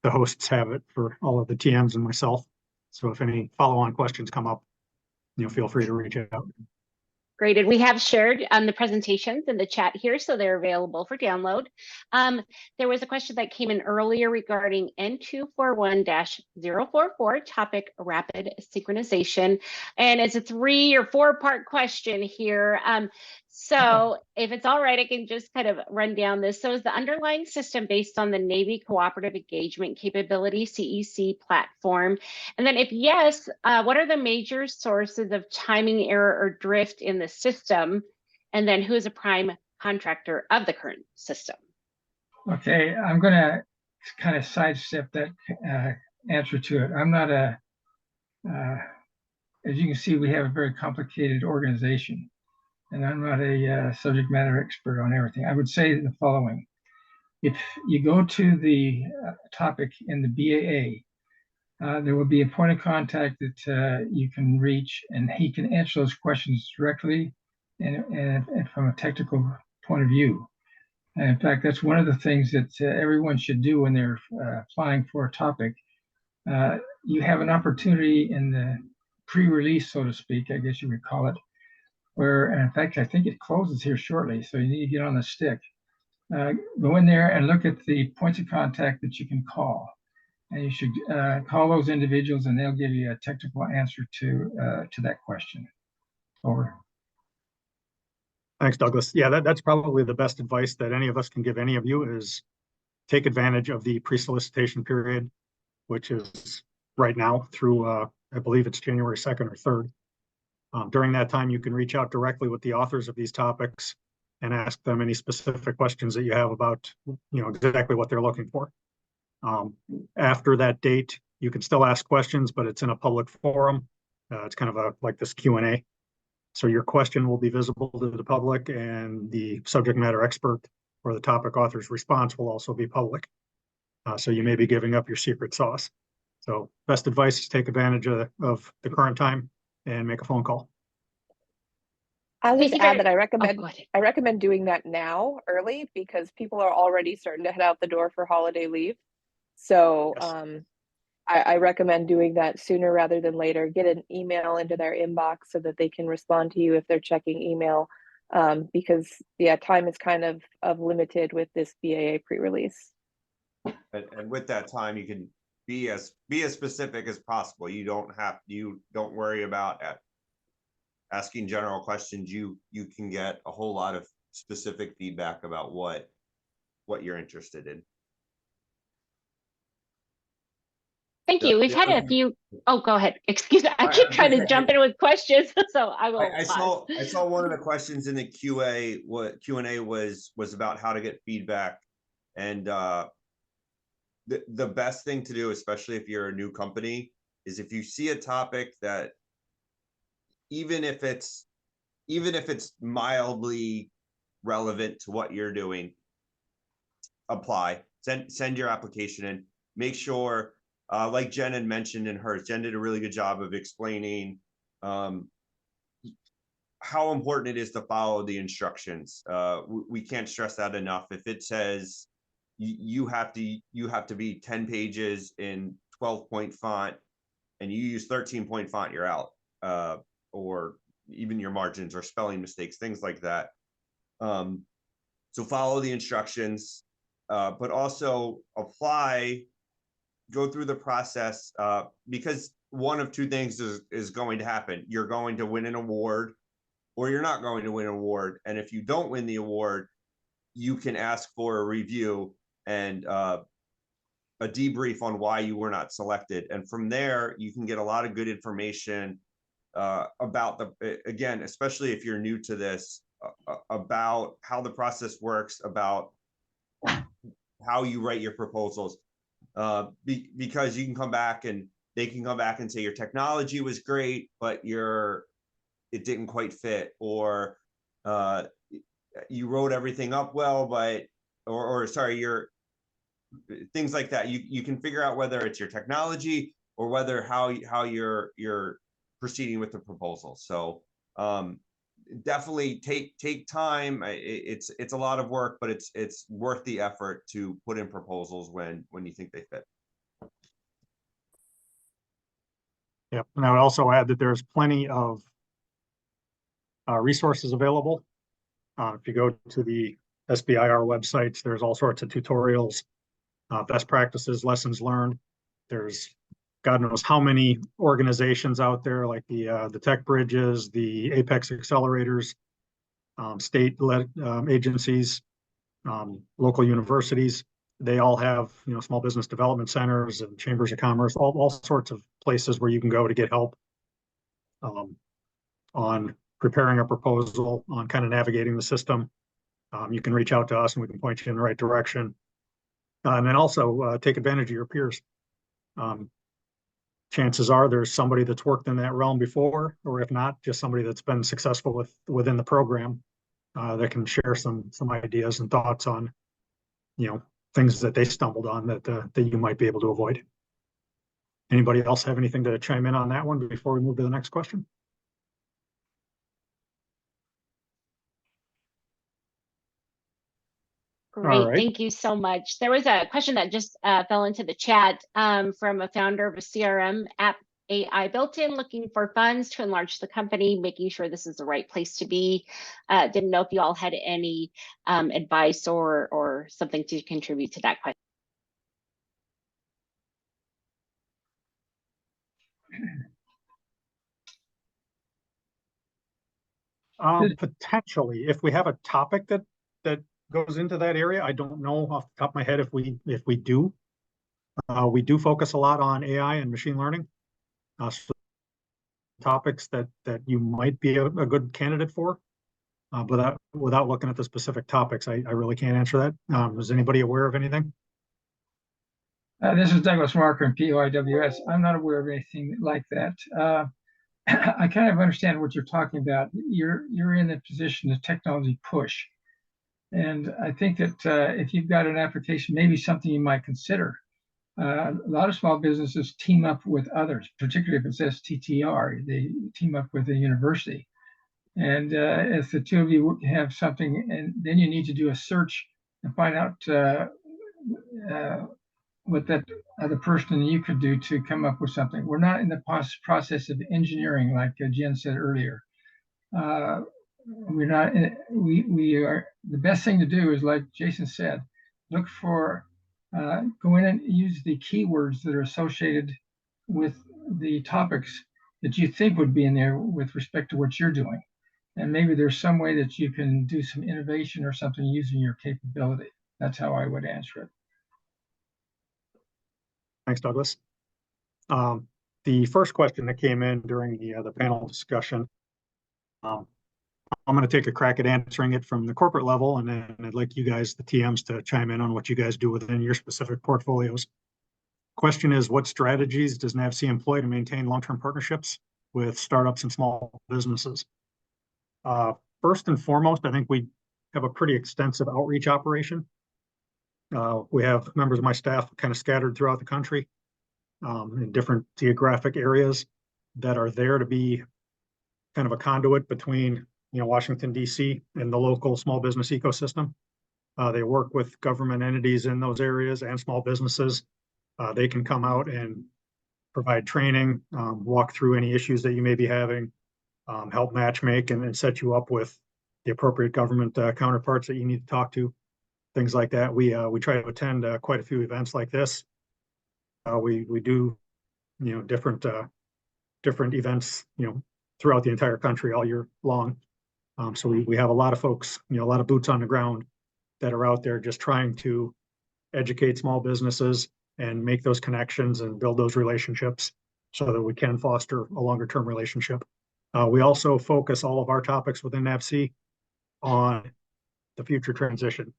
hosts have it for all of the TMs and myself. So if any follow-on questions come up, feel free to reach out. Great, and we have shared the presentations in the chat here, so they're available for download. There was a question that came in earlier regarding N241-044, topic rapid synchronization, and it's a 3 or 4 part question here. So if it's all right, I can just kind of run down this. So is the underlying system based on the Navy Cooperative Engagement Capability, CEC platform? And then if yes, what are the major sources of timing error or drift in the system? And then who is a prime contractor of the current system? Okay, I'm going to kind of sidestep that answer to it. I'm not as you can see, we have a very complicated organization, and I'm not a subject matter expert on everything. I would say the following. If you go to the topic in the BAA, there will be a point of contact that you can reach, and he can answer those questions directly and from a technical point of view. And in fact, that's one of the things that everyone should do when they're applying for a topic. You have an opportunity in the pre-release, so to speak, I guess you would call it, where, and in fact, I think it closes here shortly, so you need to get on the stick. Go in there and look at the points of contact that you can call. And you should call those individuals, and they'll give you a technical answer to that question. Over. Thanks, Douglas. Yeah, that's probably the best advice that any of us can give any of you is take advantage of the pre-solicitation period, which is right now through, I believe it's January 2nd or 3rd. During that time, you can reach out directly with the authors of these topics and ask them any specific questions that you have about, exactly what they're looking for. After that date, you can still ask questions, but it's in a public forum. It's kind of like this Q&A. So your question will be visible to the public, and the subject matter expert or the topic author's response will also be public. So you may be giving up your secret sauce. So best advice is take advantage of the current time and make a phone call. I'll just add that I recommend doing that now early, because people are already starting to head out the door for holiday leave. So Yes. I recommend doing that sooner rather than later. Get an email into their inbox so that they can respond to you if they're checking email, because time is kind of limited with this BAA pre-release. And with that time, you can be as specific as possible. You don't worry about asking general questions. You can get a whole lot of specific feedback about what you're interested in. Thank you. We've had a few. Oh, go ahead. Excuse me. I keep trying to jump in with questions, so I will. I saw one of the questions in the QA. What Q&A was about how to get feedback, and the best thing to do, especially if you're a new company, is if you see a topic that even if it's mildly relevant to what you're doing, apply. Send your application in. Make sure. Like Jen had mentioned in hers, Jen did a really good job of explaining how important it is to follow the instructions. We can't stress that enough. If it says you have to be 10 pages in 12-point font and you use 13-point font, you're out. Or even your margins or spelling mistakes, things like that. So follow the instructions, but also apply. Go through the process, because one of two things is going to happen. You're going to win an award, or you're not going to win an award. And if you don't win the award, you can ask for a review and a debrief on why you were not selected. And from there, you can get a lot of good information about again, especially if you're new to this, about how the process works, about how you write your proposals. Because you can come back and they can come back and say your technology was great, but it didn't quite fit, or you wrote everything up well, but or sorry, your things like that. You can figure out whether it's your technology or whether how you're proceeding with the proposal. So definitely take time. It's a lot of work, but it's worth the effort to put in proposals when you think they fit. Yeah, and I would also add that there's plenty of resources available. If you go to the SBIR websites, there's all sorts of tutorials, best practices, lessons learned. There's God knows how many organizations out there, like the Tech Bridges, the Apex Accelerators, state-led agencies, local universities. They all have, small business development centers and chambers of commerce, all sorts of places where you can go to get help on preparing a proposal, on kind of navigating the system. You can reach out to us and we can point you in the right direction. And then also take advantage of your peers. Chances are there's somebody that's worked in that realm before, or if not, just somebody that's been successful within the program that can share some ideas and thoughts on, things that they stumbled on that you might be able to avoid. Anybody else have anything to chime in on that one before we move to the next question? Great, thank you so much. There was a question that just fell into the chat from a founder of a CRM app AI built-in, looking for funds to enlarge the company, making sure this is the right place to be. Didn't know if you all had any advice or something to contribute to that question. Potentially, if we have a topic that goes into that area, I don't know off the top of my head if we do. We do focus a lot on AI and machine learning. So topics that you might be a good candidate for. But without looking at the specific topics, I really can't answer that. Is anybody aware of anything? This is Douglas Marker in POIWS. I'm not aware of anything like that. I kind of understand what you're talking about. You're in a position of technology push. And I think that if you've got an application, maybe something you might consider. A lot of small businesses team up with others, particularly if it's STTR, they team up with a university. And if the two of you have something, and then you need to do a search and find out what that other person and you could do to come up with something. We're not in the process of engineering, like Jen said earlier. We're not. We are. The best thing to do is, like Jason said, look for, go in and use the keywords that are associated with the topics that you think would be in there with respect to what you're doing. And maybe there's some way that you can do some innovation or something using your capability. That's how I would answer it. Thanks, Douglas. The first question that came in during the panel discussion, I'm going to take a crack at answering it from the corporate level, and then I'd like you guys, the TMs, to chime in on what you guys do within your specific portfolios. Question is, what strategies does NAVSEA employ to maintain long-term partnerships with startups and small businesses? First and foremost, I think we have a pretty extensive outreach operation. We have members of my staff kind of scattered throughout the country in different geographic areas that are there to be kind of a conduit between Washington, D.C. and the local small business ecosystem. They work with government entities in those areas and small businesses. They can come out and provide training, walk through any issues that you may be having, help matchmake and set you up with the appropriate government counterparts that you need to talk to, things like that. We try to attend quite a few events like this. We do different events throughout the entire country all year long. So we have a lot of folks, a lot of boots on the ground that are out there just trying to educate small businesses and make those connections and build those relationships so that we can foster a longer term relationship. We also focus all of our topics within NAVSEA on the future transition.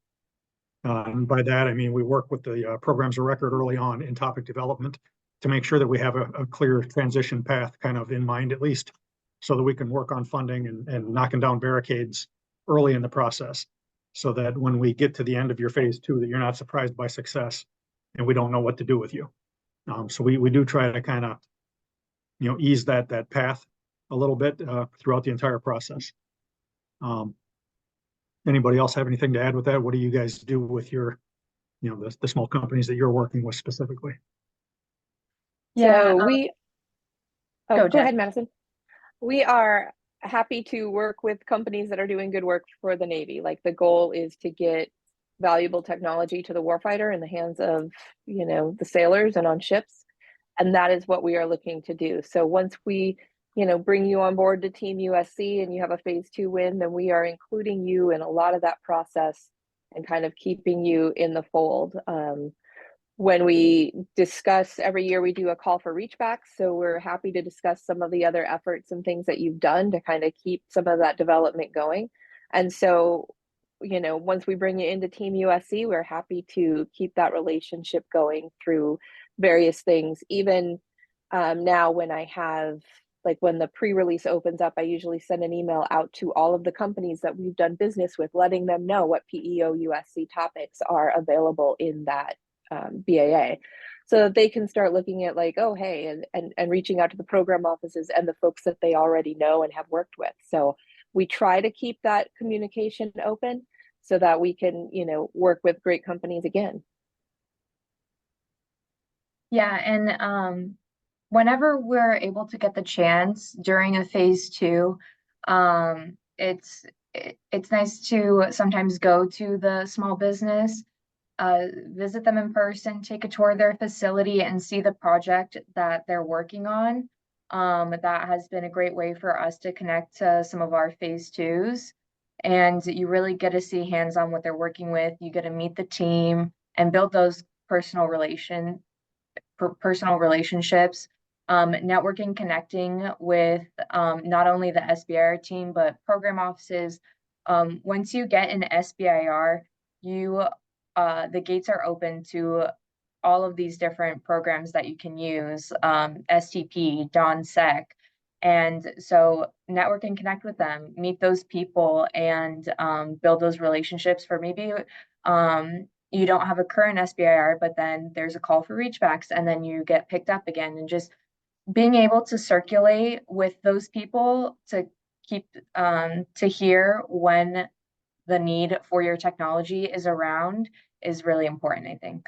And by that, I mean, we work with the programs of record early on in topic development to make sure that we have a clear transition path kind of in mind, at least, so that we can work on funding and knocking down barricades early in the process, so that when we get to the end of your phase 2, that you're not surprised by success and we don't know what to do with you. So we do try to kind of, ease that path a little bit throughout the entire process. Anybody else have anything to add with that? What do you guys do with your, the small companies that you're working with specifically? Yeah, go ahead, Madison. We are happy to work with companies that are doing good work for the Navy. Like, the goal is to get valuable technology to the warfighter in the hands of, the sailors and on ships. And that is what we are looking to do. So once we, bring you on board to Team USC and you have a phase 2 win, then we are including you in a lot of that process and kind of keeping you in the fold. When we discuss every year, we do a call for reach back. So we're happy to discuss some of the other efforts and things that you've done to kind of keep some of that development going. And so, once we bring you into Team USC, we're happy to keep that relationship going through various things. Even now, when I have, when the pre-release opens up, I usually send an email out to all of the companies that we've done business with, letting them know what PEO USC topics are available in that BAA, so that they can start looking at oh, hey, and reaching out to the program offices and the folks that they already know and have worked with. So we try to keep that communication open so that we can, work with great companies again. Yeah, and whenever we're able to get the chance during a phase 2, it's nice to sometimes go to the small business, visit them in person, take a tour of their facility, and see the project that they're working on. That has been a great way for us to connect to some of our phase twos. And you really get to see hands-on what they're working with. You get to meet the team and build those personal relationships, networking, connecting with not only the SBIR team, but program offices. Once you get an SBIR, the gates are open to all of these different programs that you can use, STP, DonSec. And so network and connect with them, meet those people, and build those relationships for maybe you don't have a current SBIR, but then there's a call for reachbacks and then you get picked up again. And just being able to circulate with those people to keep to hear when the need for your technology is around is really important, I think.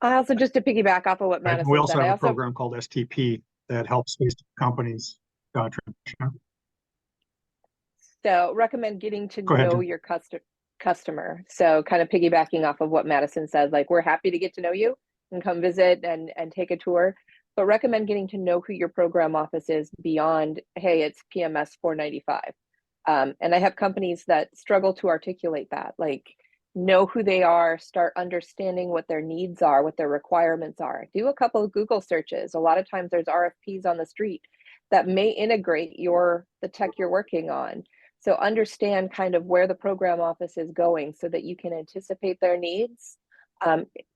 I also, just to piggyback off of what Madison We also said, have a program called STP that helps space companies transition. So recommend getting to Go ahead, know Jen. your customer. So kind of piggybacking off of what Madison said, like, we're happy to get to know you and come visit and take a tour, but recommend getting to know who your program office is beyond, hey, it's PMS 495. And I have companies that struggle to articulate that, like, know who they are, start understanding what their needs are, what their requirements are. Do a couple of Google searches. A lot of times there's RFPs on the street that may integrate the tech you're working on. So understand kind of where the program office is going so that you can anticipate their needs,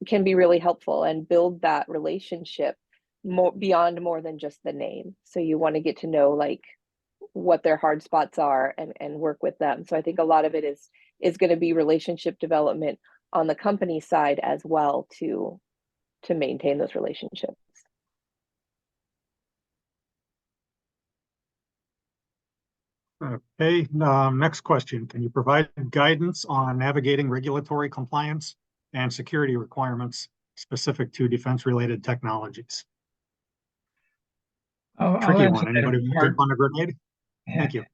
can be really helpful, and build that relationship beyond more than just the name. So you want to get to know like what their hard spots are and work with them. So I think a lot of it is going to be relationship development on the company side as well to maintain those relationships. Okay, next question. Can you provide guidance on navigating regulatory compliance and security requirements specific to defense-related technologies? Tricky one. Anybody want to jump on a grenade? Thank you.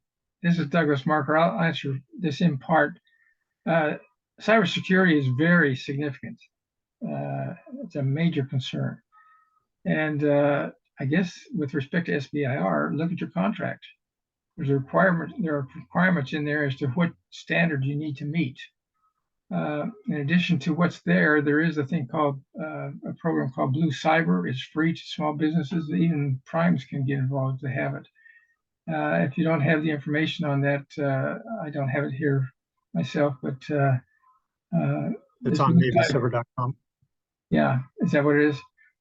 This is Douglas Marker. I'll answer this in part. Cybersecurity is very significant. It's a major concern. And I guess with respect to SBIR, look at your contract. There are requirements in there as to what standard you need to meet. In addition to what's there is a thing called a program called Blue Cyber. It's free to small businesses. Even primes can get involved to have it. If you don't have the information on that, I don't have it here myself, but it's on NavySBIR.com. Yeah, is that what it is?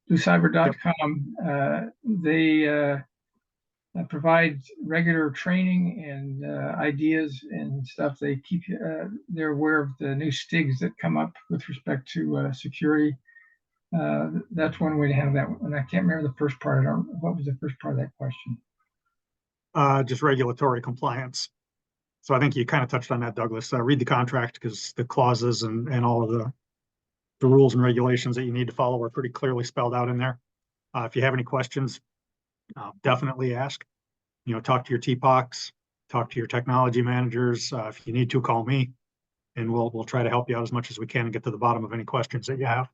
BlueCyber.com. Yep. They provide regular training and ideas and stuff. They keep they're aware of the new STIGs that come up with respect to security. That's one way to have that. And I can't remember the first part. What was the first part of that question? Just regulatory compliance. So I think you kind of touched on that, Douglas. Read the contract, because the clauses and all of the rules and regulations that you need to follow are pretty clearly spelled out in there. If you have any questions, definitely ask. Talk to your TPOCs, talk to your technology managers. If you need to, call me, and we'll try to help you out as much as we can and get to the bottom of any questions that you have.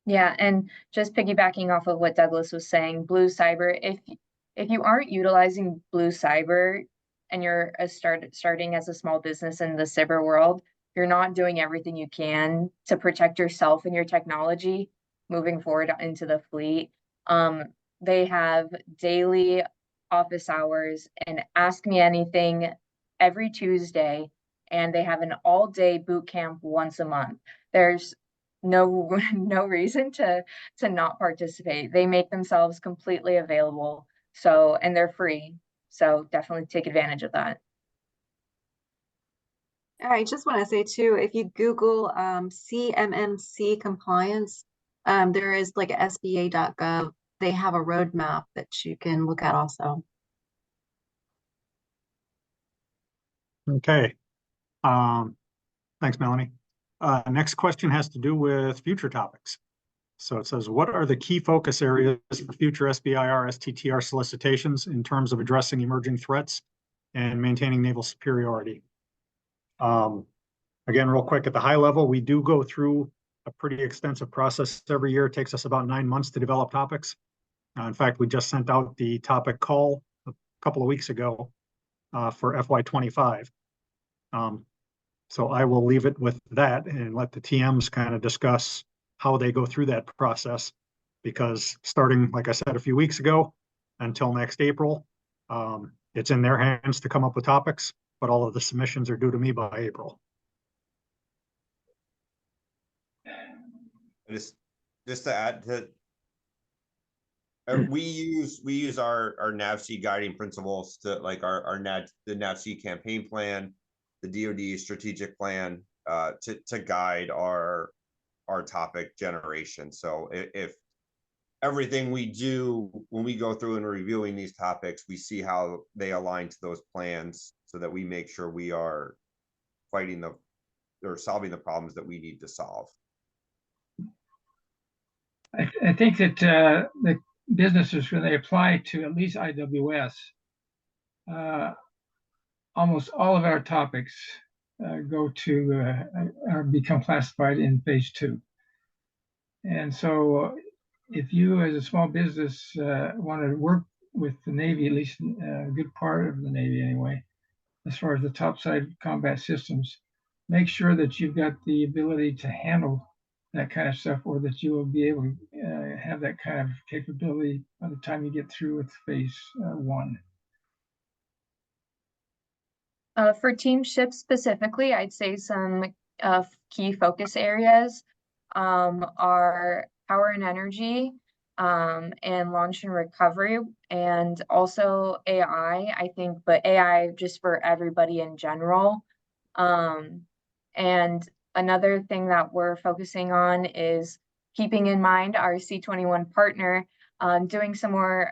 Yeah, and just piggybacking off of what Douglas was saying, Blue Cyber, if you aren't utilizing Blue Cyber and you're starting as a small business in the cyber world, you're not doing everything you can to protect yourself and your technology moving forward into the fleet. They have daily office hours and Ask Me Anything every Tuesday, and they have an all-day boot camp once a month. There's no reason to not participate. They make themselves completely available. So, and they're free. So definitely take advantage of that. I just want to say too, if you Google CMMC compliance, there is like SBA.gov. They have a roadmap that you can look at also. Okay. Thanks, Melanie. Next question has to do with future topics. So it says, what are the key focus areas for future SBIR STTR solicitations in terms of addressing emerging threats and maintaining naval superiority? Again, real quick, at the high level, we do go through a pretty extensive process every year. It takes us about 9 months to develop topics. In fact, we just sent out the topic call a couple of weeks ago for FY25. So I will leave it with that and let the TMs kind of discuss how they go through that process, because starting, like I said, a few weeks ago until next April, it's in their hands to come up with topics, but all of the submissions are due to me by April. Just to add to, we use our NAVSEA guiding principles to, like, the NAVSEA campaign plan, the DoD strategic plan, to guide our topic generation. So if everything we do when we go through and reviewing these topics, we see how they align to those plans, so that we make sure we are fighting or solving the problems that we need to solve. I think that the businesses, when they apply to at least IWS, almost all of our topics go to or become classified in phase 2. And so if you as a small business want to work with the Navy, at least a good part of the Navy anyway, as far as the topside combat systems, make sure that you've got the ability to handle that kind of stuff, or that you will be able to have that kind of capability by the time you get through with phase 1. For team ships specifically, I'd say some key focus areas are power and energy, and launch and recovery, and also AI, I think, but AI just for everybody in general. And another thing that we're focusing on is keeping in mind our C21 partner, doing some more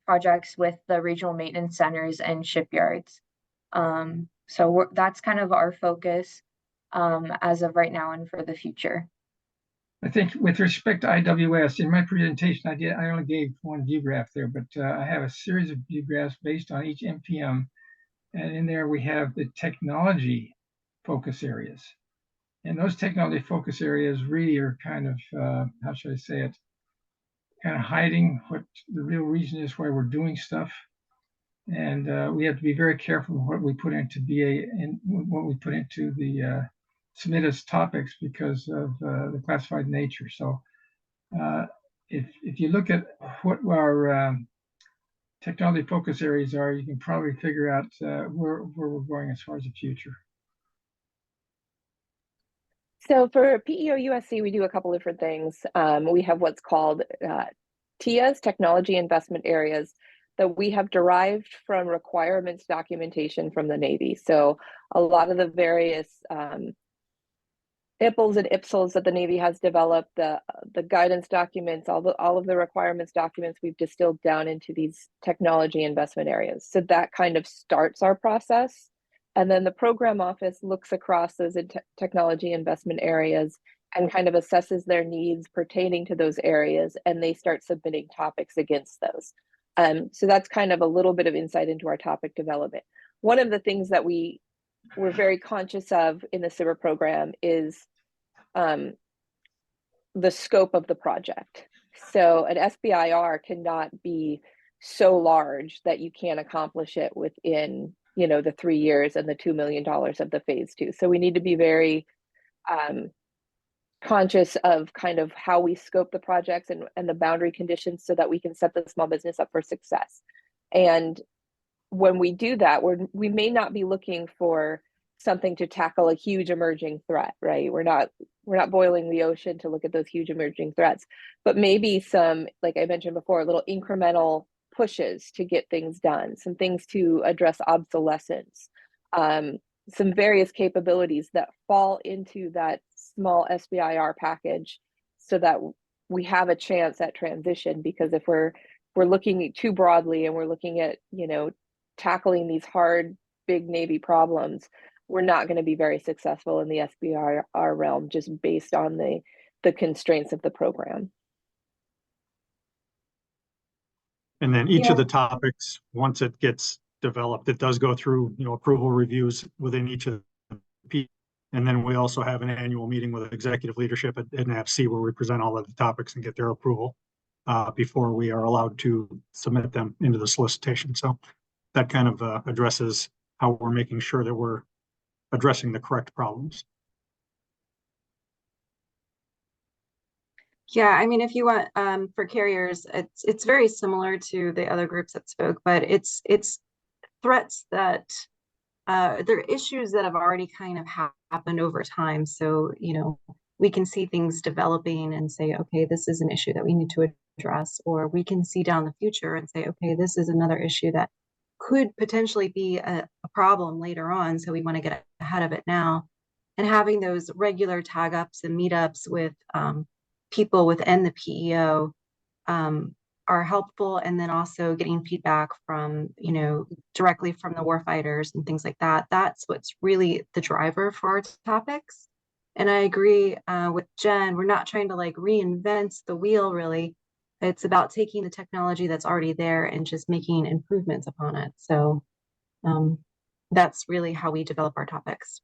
projects with the regional maintenance centers and shipyards. So that's kind of our focus as of right now and for the future. I think with respect to IWS, in my presentation, I only gave one view graph there, but I have a series of view graphs based on each MPM. And in there we have the technology focus areas. And those technology focus areas really are kind of, how should I say it, kind of hiding what the real reason is why we're doing stuff. And we have to be very careful what we put into BA and what we put into the submit as topics, because of the classified nature. So if you look at what our technology focus areas are, you can probably figure out where we're going as far as the future. So for PEO USC, we do a couple different things. We have what's called TIAs, Technology Investment Areas, that we have derived from requirements documentation from the Navy. So a lot of the various IPLs and IPSLs that the Navy has developed, the guidance documents, all of the requirements documents, we've distilled down into these technology investment areas. So that kind of starts our process. And then the program office looks across those technology investment areas and kind of assesses their needs pertaining to those areas, and they start submitting topics against those. So that's kind of a little bit of insight into our topic development. One of the things that we're very conscious of in the SBIR program is the scope of the project. So an SBIR cannot be so large that you can't accomplish it within, the 3 years and the $2 million of the phase 2. So we need to be very conscious of kind of how we scope the projects and the boundary conditions, so that we can set the small business up for success. And when we do that, we may not be looking for something to tackle a huge emerging threat, right? We're not boiling the ocean to look at those huge emerging threats, but maybe some, like I mentioned before, little incremental pushes to get things done, some things to address obsolescence, some various capabilities that fall into that small SBIR package, so that we have a chance at transition. Because if we're looking too broadly and we're looking at, tackling these hard, big Navy problems, we're not going to be very successful in the SBIR realm, just based on the constraints of the program. And then each of the topics, once it gets developed, it does go through, approval reviews within each of the P. And then we also have an annual meeting with executive leadership at NAVSEA where we present all of the topics and get their approval before we are allowed to submit them into the solicitation. So that kind of addresses how we're making sure that we're addressing the correct problems. Yeah, I mean, if you want for carriers, it's very similar to the other groups that spoke, but it's threats that they're issues that have already kind of happened over time. So, you know, we can see things developing and say, okay, this is an issue that we need to address, or we can see down the future and say, okay, this is another issue that could potentially be a problem later on. So we want to get ahead of it now. And having those regular tag ups and meetups with people within the PEO are helpful. And then also getting feedback from, you know, directly from the warfighters and things like that. That's what's really the driver for our topics. And I agree with Jen, we're not trying to like reinvent the wheel really. It's about taking the technology that's already there and just making improvements upon it. So that's really how we develop our topics.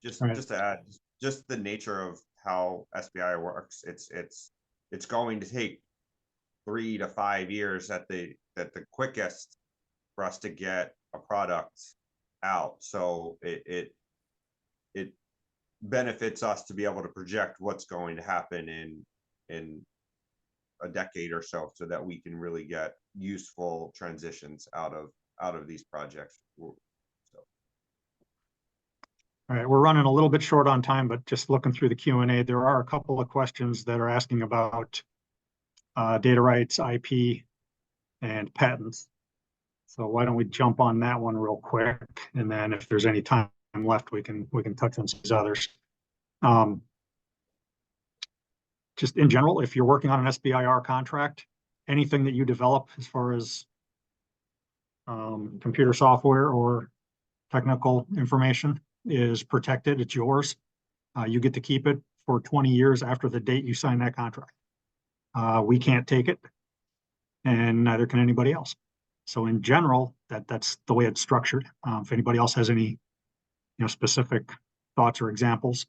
Just to add, just the nature of how SBIR works, it's going to take 3 to 5 years at the quickest for us to get a product out. So it benefits us to be able to project what's going to happen in a decade or so that we can really get useful transitions out of these projects. So. All right, we're running a little bit short on time, but just looking through the Q&A, there are a couple of questions that are asking about data rights, IP, and patents. So why don't we jump on that one real quick, and then if there's any time left, we can touch on these others. Just in general, if you're working on an SBIR contract, anything that you develop as far as computer software or technical information is protected. It's yours. You get to keep it for 20 years after the date you sign that contract. We can't take it, and neither can anybody else. So in general, that's the way it's structured. If anybody else has any, specific thoughts or examples,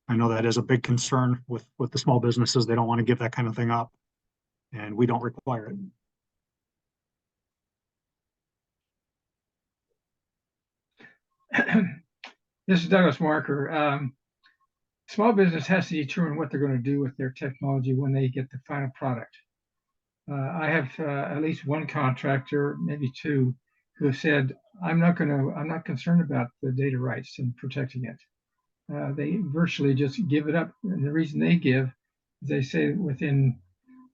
I know that is a big concern with the small businesses. They don't want to give that kind of thing up, and we don't require it. This is Douglas Marker. Small business has to determine what they're going to do with their technology when they get the final product. I have at least one contractor, maybe two, who have said, I'm not concerned about the data rights and protecting it. They virtually just give it up. And the reason they give is they say within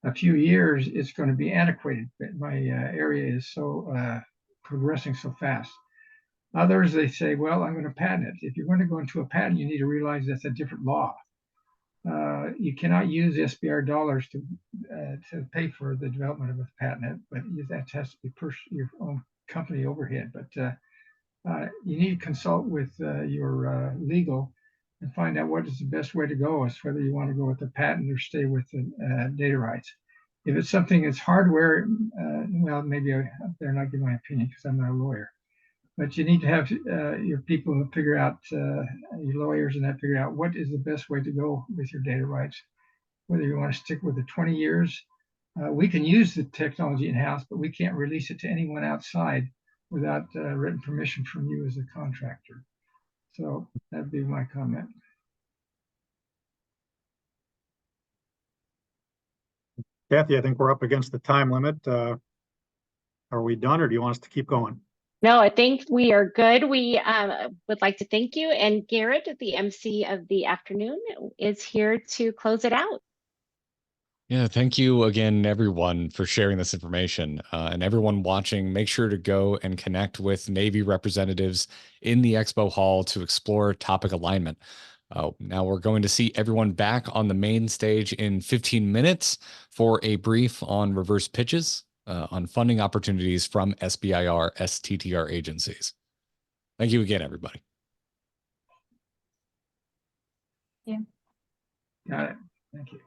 a few years, it's going to be antiquated. My area is so progressing so fast. Others, they say, well, I'm going to patent it. If you're going to go into a patent, you need to realize that's a different law. You cannot use SBIR dollars to pay for the development of a patent, but that has to be your own company overhead. But you need to consult with your legal and find out what is the best way to go, as whether you want to go with the patent or stay with the data rights. If it's something that's hardware, well, maybe I better not give my opinion because I'm not a lawyer. But you need to have your people figure out, your lawyers and that figure out what is the best way to go with your data rights. Whether you want to stick with the 20 years, we can use the technology in-house, but we can't release it to anyone outside without written permission from you as a contractor. So that'd be my comment. Kathy, I think we're up against the time limit. Are we done, or do you want us to keep going? No, I think we are good. We would like to thank you. And Garrett, the MC of the afternoon, is here to close it out. Yeah, thank you again, everyone, for sharing this information. And everyone watching, make sure to go and connect with Navy representatives in the expo hall to explore topic alignment. Now we're going to see everyone back on the main stage in 15 minutes for a brief on reverse pitches. On funding opportunities from SBIR, STTR agencies. Thank you again, everybody. Yeah. Got it. Thank you.